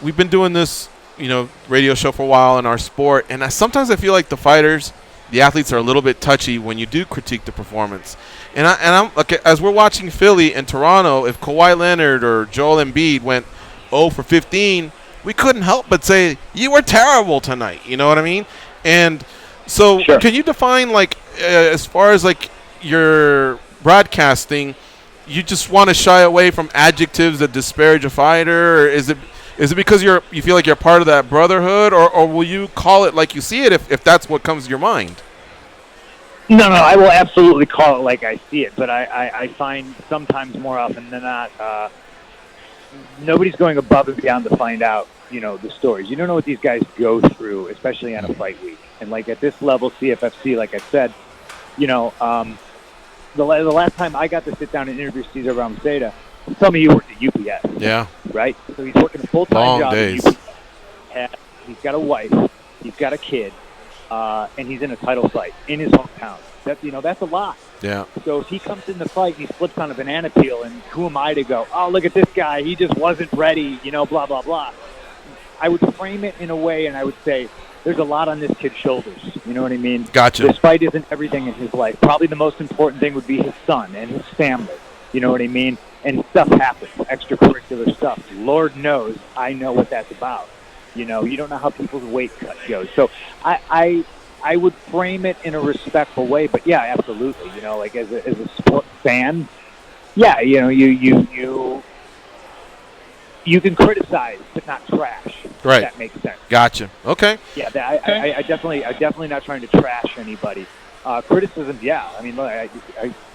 we've been doing this radio show for a while in our sport, and sometimes I feel like the athletes are a little bit touchy when you do critique the performance. And I'm okay, as we're watching Philly and Toronto, if Kawhi Leonard or Joel Embiid went 0 for 15, we couldn't help but say, you were terrible tonight. You know what I mean? And so Sure. Can you define, like, as far as like your broadcasting, you just want to shy away from adjectives that disparage a fighter, or is it because you feel like you're part of that brotherhood, or will you call it like you see it if that's what comes to your mind? No, I will absolutely call it like I see it, but I find sometimes more often than not, nobody's going above and beyond to find out, the stories. You don't know what these guys go through, especially on a fight week. And like at this level, CFFC, like I said, the last time I got to sit down and interview Cesar Balmaceda, tell me he worked at UPS. Yeah. Right? So he's working a full-time Long job days. at UPS. He's got a wife. He's got a kid. And he's in a title fight in his hometown. That's a lot. Yeah. So if he comes in the fight and he slips on a banana peel, and who am I to go, oh, look at this guy, he just wasn't ready, blah, blah, blah. I would frame it in a way, and I would say, there's a lot on this kid's shoulders. You know what I mean? Gotcha. This fight isn't everything in his life. Probably the most important thing would be his son and his family. You know what I mean? And stuff happens, extracurricular stuff. Lord knows I know what that's about. You don't know how people's weight cut goes. So I would frame it in a respectful way. But, yeah, absolutely. Like as a sport fan, yeah, you can criticize, but not trash. Right. If that makes sense. Gotcha. Okay. Yeah, I definitely not trying to trash anybody. Criticism, yeah. I mean, look, I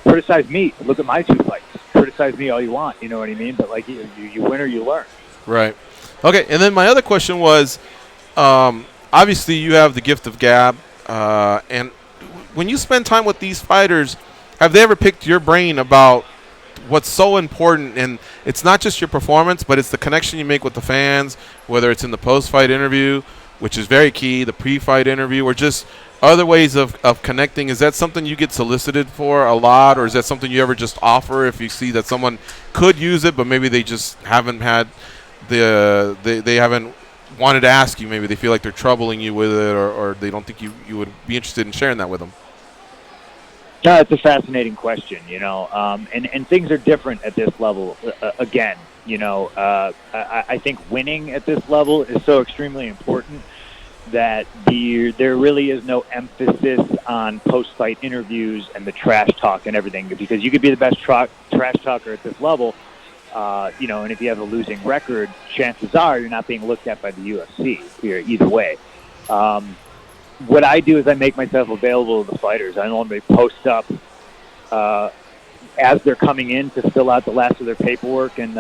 criticize me. Look at my 2 fights. Criticize me all you want. You know what I mean? But like, you win or you learn. Right. Okay. And then my other question was, obviously you have the gift of gab, and when you spend time with these fighters, have they ever picked your brain about what's so important? And it's not just your performance, but it's the connection you make with the fans, whether it's in the post-fight interview, which is very key, the pre-fight interview, or just other ways of connecting. Is that something you get solicited for a lot, or is that something you ever just offer if you see that someone could use it, but maybe they just haven't had they haven't wanted to ask you, maybe they feel like they're troubling you with it, or they don't think you would be interested in sharing that with them? No, it's a fascinating question, and things are different at this level. Again, I think winning at this level is so extremely important that there really is no emphasis on post-fight interviews and the trash talk and everything, because you could be the best trash talker at this level, and if you have a losing record, chances are you're not being looked at by the UFC here either way. What I do is I make myself available to the fighters. I normally post up as they're coming in to fill out the last of their paperwork and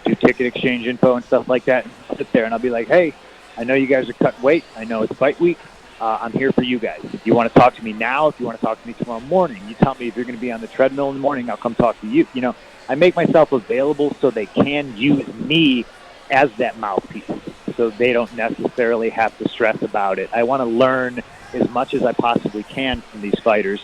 do ticket exchange info and stuff like that. And I'll sit there and I'll be like, hey, I know you guys are cutting weight. I know it's fight week. I'm here for you guys. If you want to talk to me now, if you want to talk to me tomorrow morning, you tell me if you're going to be on the treadmill in the morning, I'll come talk to you. I make myself available so they can use me as that mouthpiece, so they don't necessarily have to stress about it. I want to learn as much as I possibly can from these fighters,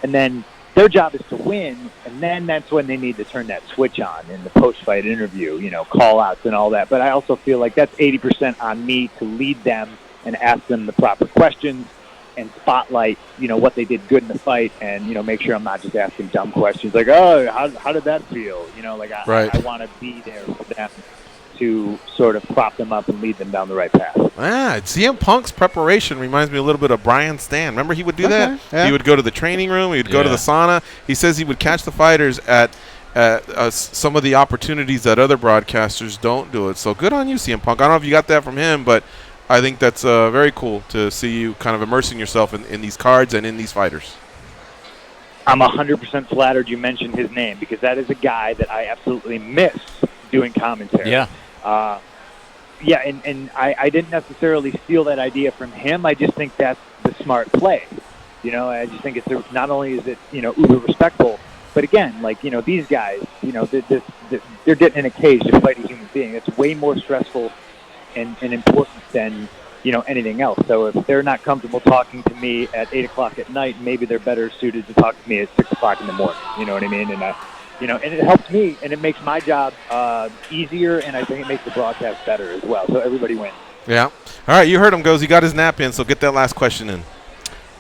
and then their job is to win, and then that's when they need to turn that switch on in the post-fight interview, you know, call-outs and all that. But I also feel like that's 80% on me to lead them and ask them the proper questions and spotlight, you know, what they did good in the fight, and, you know, make sure I'm not just asking dumb questions like, oh, how did that feel? You know, like I want to be there for them to sort of prop them up and lead them down the right path. CM Punk's preparation reminds me a little bit of Brian Stan. Remember he would do that? Yeah. He would go to the training room. He would go to the sauna. He says he would catch the fighters at some of the opportunities that other broadcasters don't do it. So good on you, CM Punk. I don't know if you got that from him, but I think that's very cool to see you kind of immersing yourself in these cards and in these fighters. I'm 100% flattered you mentioned his name, because that is a guy that I absolutely miss doing commentary. Yeah. And I didn't necessarily steal that idea from him. I just think that's the smart play. You know, I just think it's not only is it, you know, uber respectful, but again, like, you know, these guys, you know, they're getting in a cage to fight a human being. It's way more stressful and important than, you know, anything else. So if they're not comfortable talking to me at 8 o'clock at night, maybe they're better suited to talk to me at 6 o'clock in the morning. You know what I mean? And you know, and it helps me, and it makes my job easier, and I think it makes the broadcast better as well. So everybody wins. Yeah. All right, you heard him, Goes. He got his nap in, so get that last question in.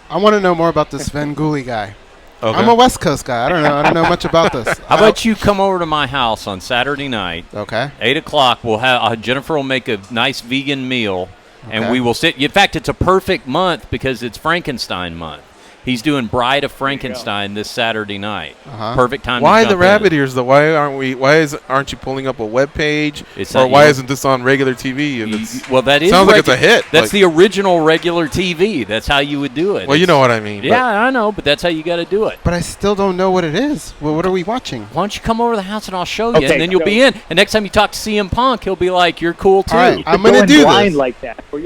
I want to know more about this Sven Gulli guy. Okay. I'm a West Coast guy. I don't know much about this. How about you come over to my house on Saturday night? Okay. 8 o'clock. We'll have Jennifer will make a nice vegan meal, and Okay. we will sit. In fact, it's a perfect month because it's Frankenstein month. He's doing Bride of Frankenstein this Saturday night. Perfect time. Why to the jump rabbit in. ears though? Why aren't you pulling up a web page? It's Or not- why you- isn't this on regular TV? If it's, Well, that is sounds like it's a hit. That's Like- the original regular TV. That's how you would do it. Well, you know what I mean. Yeah, I know, but that's how you got to do it. But I still don't know what it is. Well, what are we watching? Why don't you come over to the house and I'll show you, Okay, and then you'll so- be in. And next time you talk to CM Punk, he'll be like, "You're cool too." All right, I'm Going going to do blind this. like that. Or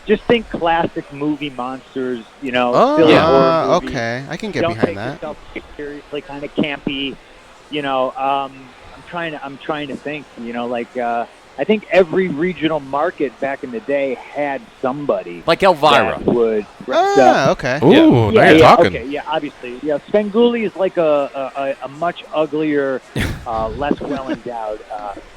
just think classic movie monsters, you know, Oh, silly yeah. horror movies. Okay. I can get Don't behind take that. yourself too seriously, kind of campy. You know, I'm trying to think. You know, like I think every regional market back in the day had somebody Like Elvira. that would. Okay. Ooh, now you're talking. Okay, yeah, obviously, yeah. Sven Gulli is like a much uglier, less well endowed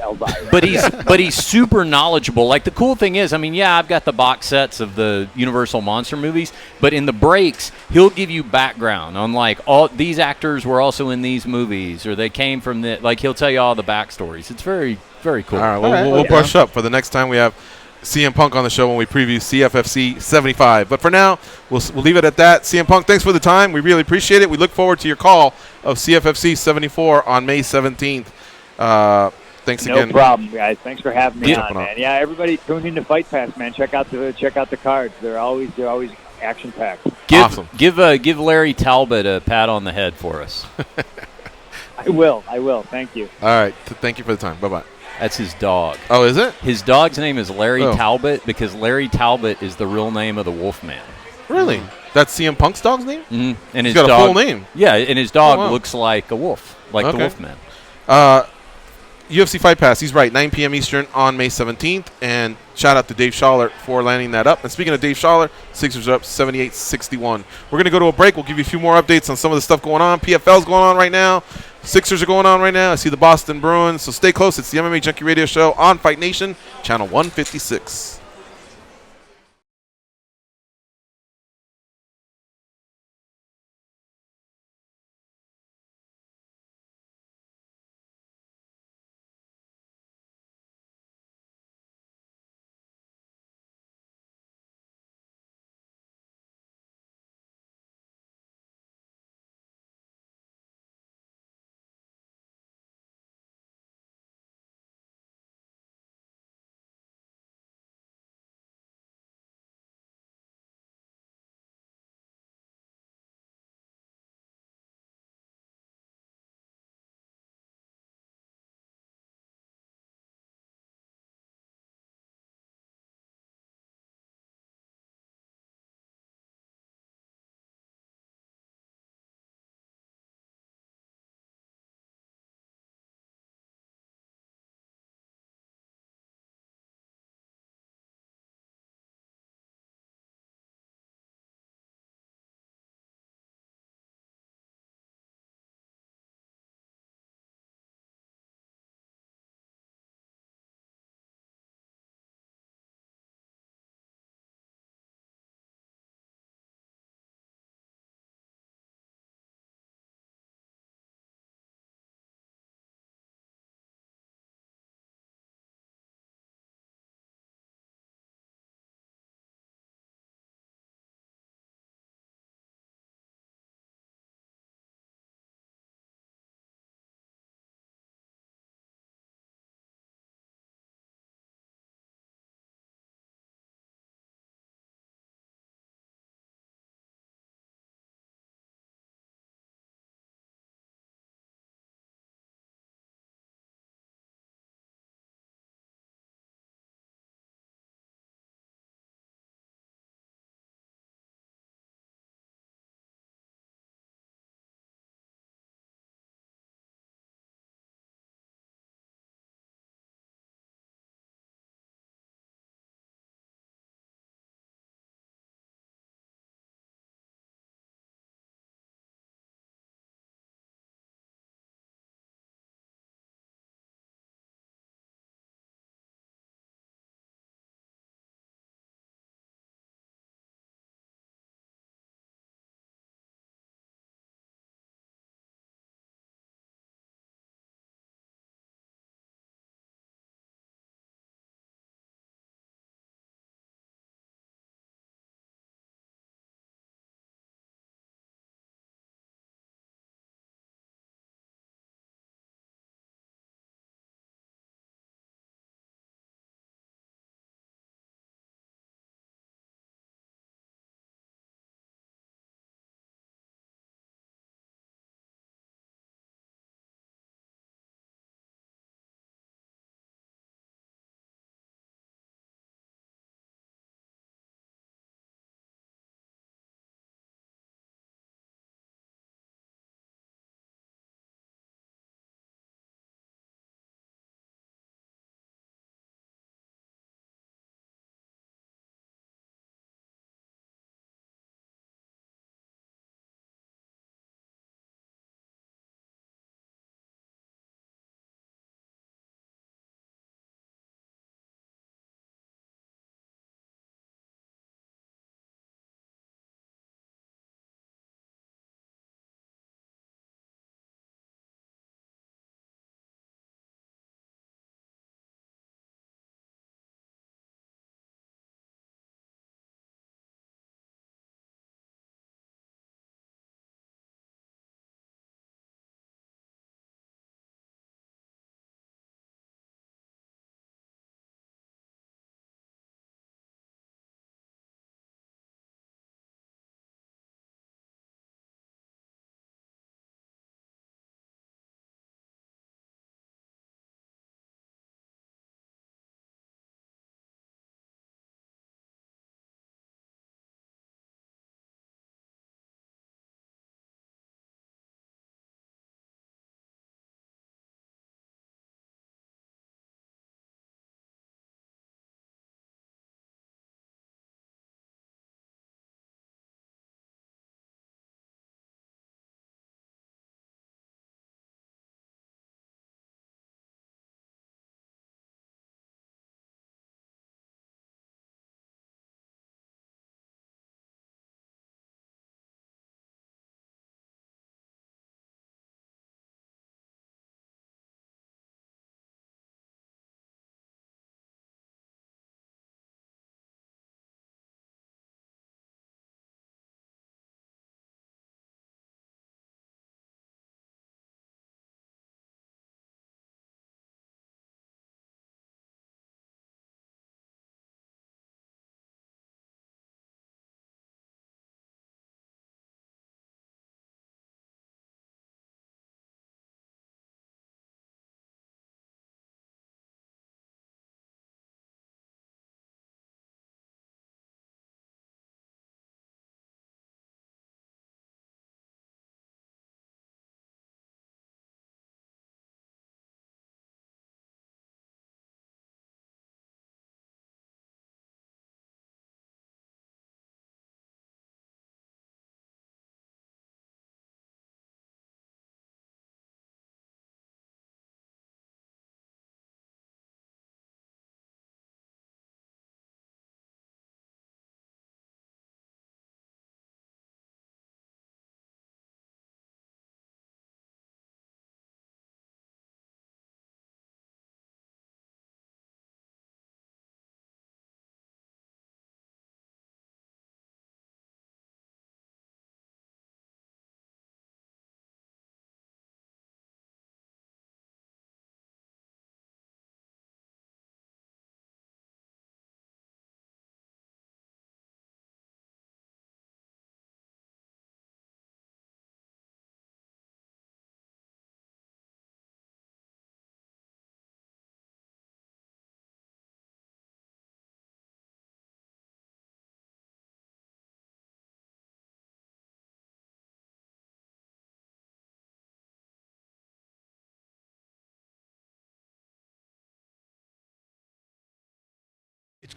Elvira. But he's super knowledgeable. Like the cool thing is, I mean, yeah, I've got the box sets of the Universal monster movies, but in the breaks, he'll give you background on like all these actors were also in these movies, or they came from the like he'll tell you all the backstories. It's very, very cool. All right, we'll brush up for the next time we have CM Punk on the show when we preview CFFC 75. But for now, we'll leave it at that. CM Punk, thanks for the time. We really appreciate it. We look forward to your call of CFFC 74 on May 17th. Thanks again. No problem, guys. Thanks for having me on, on. man. Yeah, everybody tune into Fight Pass, man. Check out the cards. They're always action packed. Awesome. Give Larry Talbot a pat on the head for us. I will. Thank you. All right. Thank you for the time. Bye-bye. That's his dog. Oh, is it? His dog's name is Larry Oh. Talbot because Larry Talbot is the real name of the Wolfman. Really? That's CM Punk's dog's name? Mm-hmm. And He's his got dog, a full name. Yeah, and his dog Oh, wow. looks like a wolf, like the Okay. Wolfman. UFC Fight Pass. He's right. 9 p.m. Eastern on May 17th. And shout out to Dave Schaller for landing that up. And speaking of Dave Schaller, Sixers are up 78-61. We're going to go to a break. We'll give you a few more updates on some of the stuff going on. PFL's going on right now. Sixers are going on right now. I see the Boston Bruins. So stay close. It's the MMA Junkie Radio Show on Fight Nation, channel 156.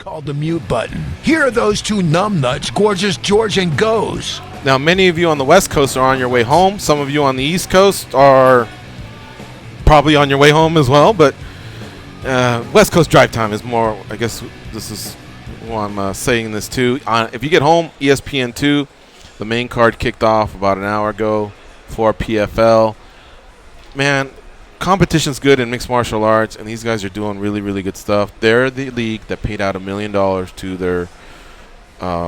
called the mute button. Here are those two numbnuts, Gorgeous George and Goes. Now, many of you on the West Coast are on your way home. Some of you on the East Coast are probably on your way home as well. But West Coast drive time is more, I guess this is why I'm saying this too. If you get home, ESPN2, the main card kicked off about an hour ago for PFL. Man, competition's good in mixed martial arts, and these guys are doing really, really good stuff. They're the league that paid out $1 million to their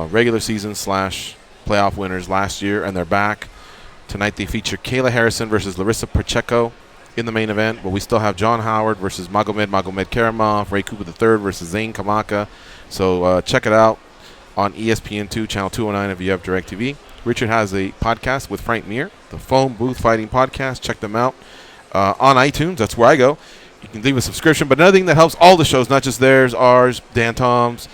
regular season / playoff winners last year, and they're back. Tonight they feature Kayla Harrison versus Larissa Pacheco in the main event, but we still have John Howard versus Magomed Karamov, Ray Cooper III versus Zane Kamaka. So check it out on ESPN2, Channel 209 if you have DirecTV. Richard has a podcast with Frank Mir, the Phone Booth Fighting Podcast. Check them out. On iTunes, that's where I go. You can leave a subscription. But another thing that helps all the shows, not just theirs, ours, Dan Tom's,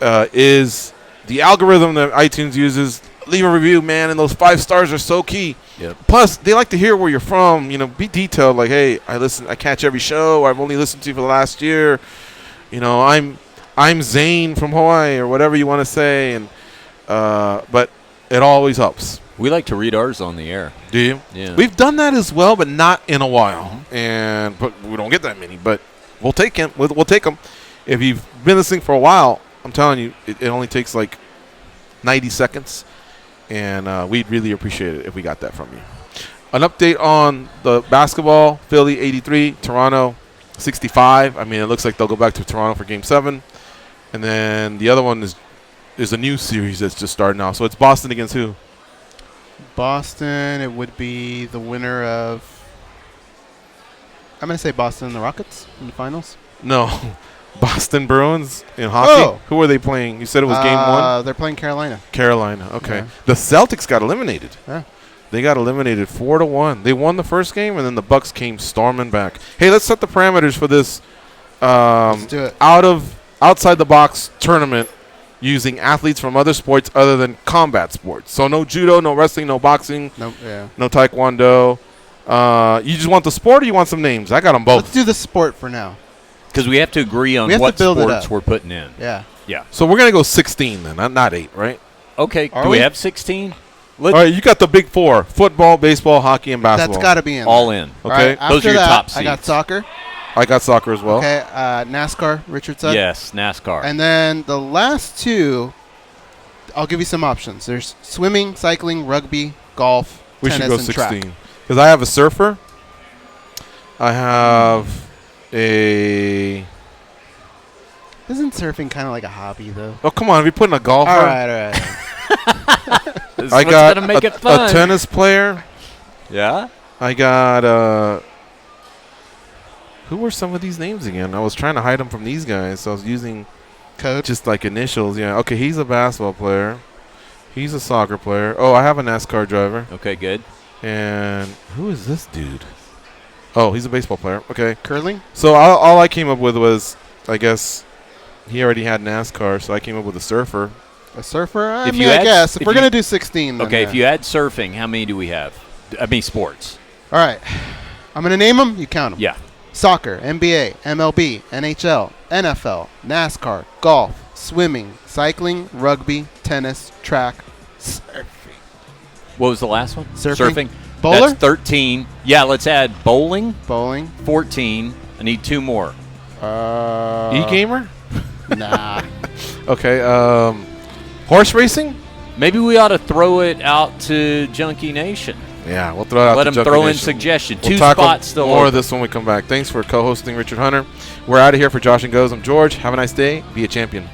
is the algorithm that iTunes uses. Leave a review, man, and those 5 stars are so key. Yep. Plus, they like to hear where you're from. You know, be detailed. Like, hey, I catch every show. I've only listened to you for the last year. You know, I'm Zane from Hawaii or whatever you want to say. And but it always helps. We like to read ours on the air. Do you? Yeah. We've done that as well, but not in a while. But we don't get that many. But we'll take them. We'll take them. If you've been listening for a while, I'm telling you, it only takes like 90 seconds. And we'd really appreciate it if we got that from you. An update on the basketball. Philly 83, Toronto 65. I mean, it looks like they'll go back to Toronto for Game 7. And then the other one is a new series that's just starting now. So it's Boston against who? Boston, it would be the winner of... I'm going to say Boston and the Rockets in the finals. No. Boston Bruins in hockey? Oh. Who are they playing? You said it was Game 1? They're playing Carolina. Carolina, okay. Yeah. The Celtics got eliminated. Yeah. They got eliminated 4-1. They won the first game, and then the Bucks came storming back. Hey, let's set the parameters for this Let's do it. outside the box tournament using athletes from other sports other than combat sports. So no judo, no wrestling, no boxing, no taekwondo. You just want the sport, or you want some names? I got them both. Let's do the sport for now. Because we have to agree on what sports we're putting in. Yeah. Yeah. So we're going to go 16 then, not 8, right? Okay. Do we have 16? All right, you got the big 4: football, baseball, hockey, and basketball. That's got to be in. All in. Okay. Right, those are your top seeds. I got soccer. I got soccer as well. Okay. NASCAR, Richard said. Yes, NASCAR. And then the last 2, I'll give you some options. There's swimming, cycling, rugby, golf, we tennis, should go and 16. track. Because I have a surfer. I have a... Isn't surfing kind of like a hobby, though? Oh, come on. Are we putting a golfer? All right. I got gonna make it fun. a tennis player. Yeah? I got... who were some of these names again? I was trying to hide them from these guys, so I was using code, just like initials. Yeah. Okay, he's a basketball player. He's a soccer player. Oh, I have a NASCAR driver. Okay, good. And who is this dude? Oh, he's a baseball player. Okay. Curling? So all I came up with was, I guess, he already had NASCAR, so I came up with a surfer. A surfer? I guess. If we're going to do 16. Okay, if you add surfing, how many do we have? I mean, sports. All right. I'm going to name them. You count them. Yeah. Soccer, NBA, MLB, NHL, NFL, NASCAR, golf, swimming, cycling, rugby, tennis, track, surfing. What was the last one? Surfing. Bowler? That's 13. Yeah, let's add bowling. Bowling. 14. I need 2 more. E-gamer? Nah. Okay. Horse racing? Maybe we ought to throw it out to Junkie Nation. Yeah, we'll throw it out Let to them Junkie throw in Nation. suggestions. We'll 2 tackle spots still more open. of this when we come back. Thanks for co-hosting, Richard Hunter. We're out of here for Josh and Goes. I'm George. Have a nice day. Be a champion.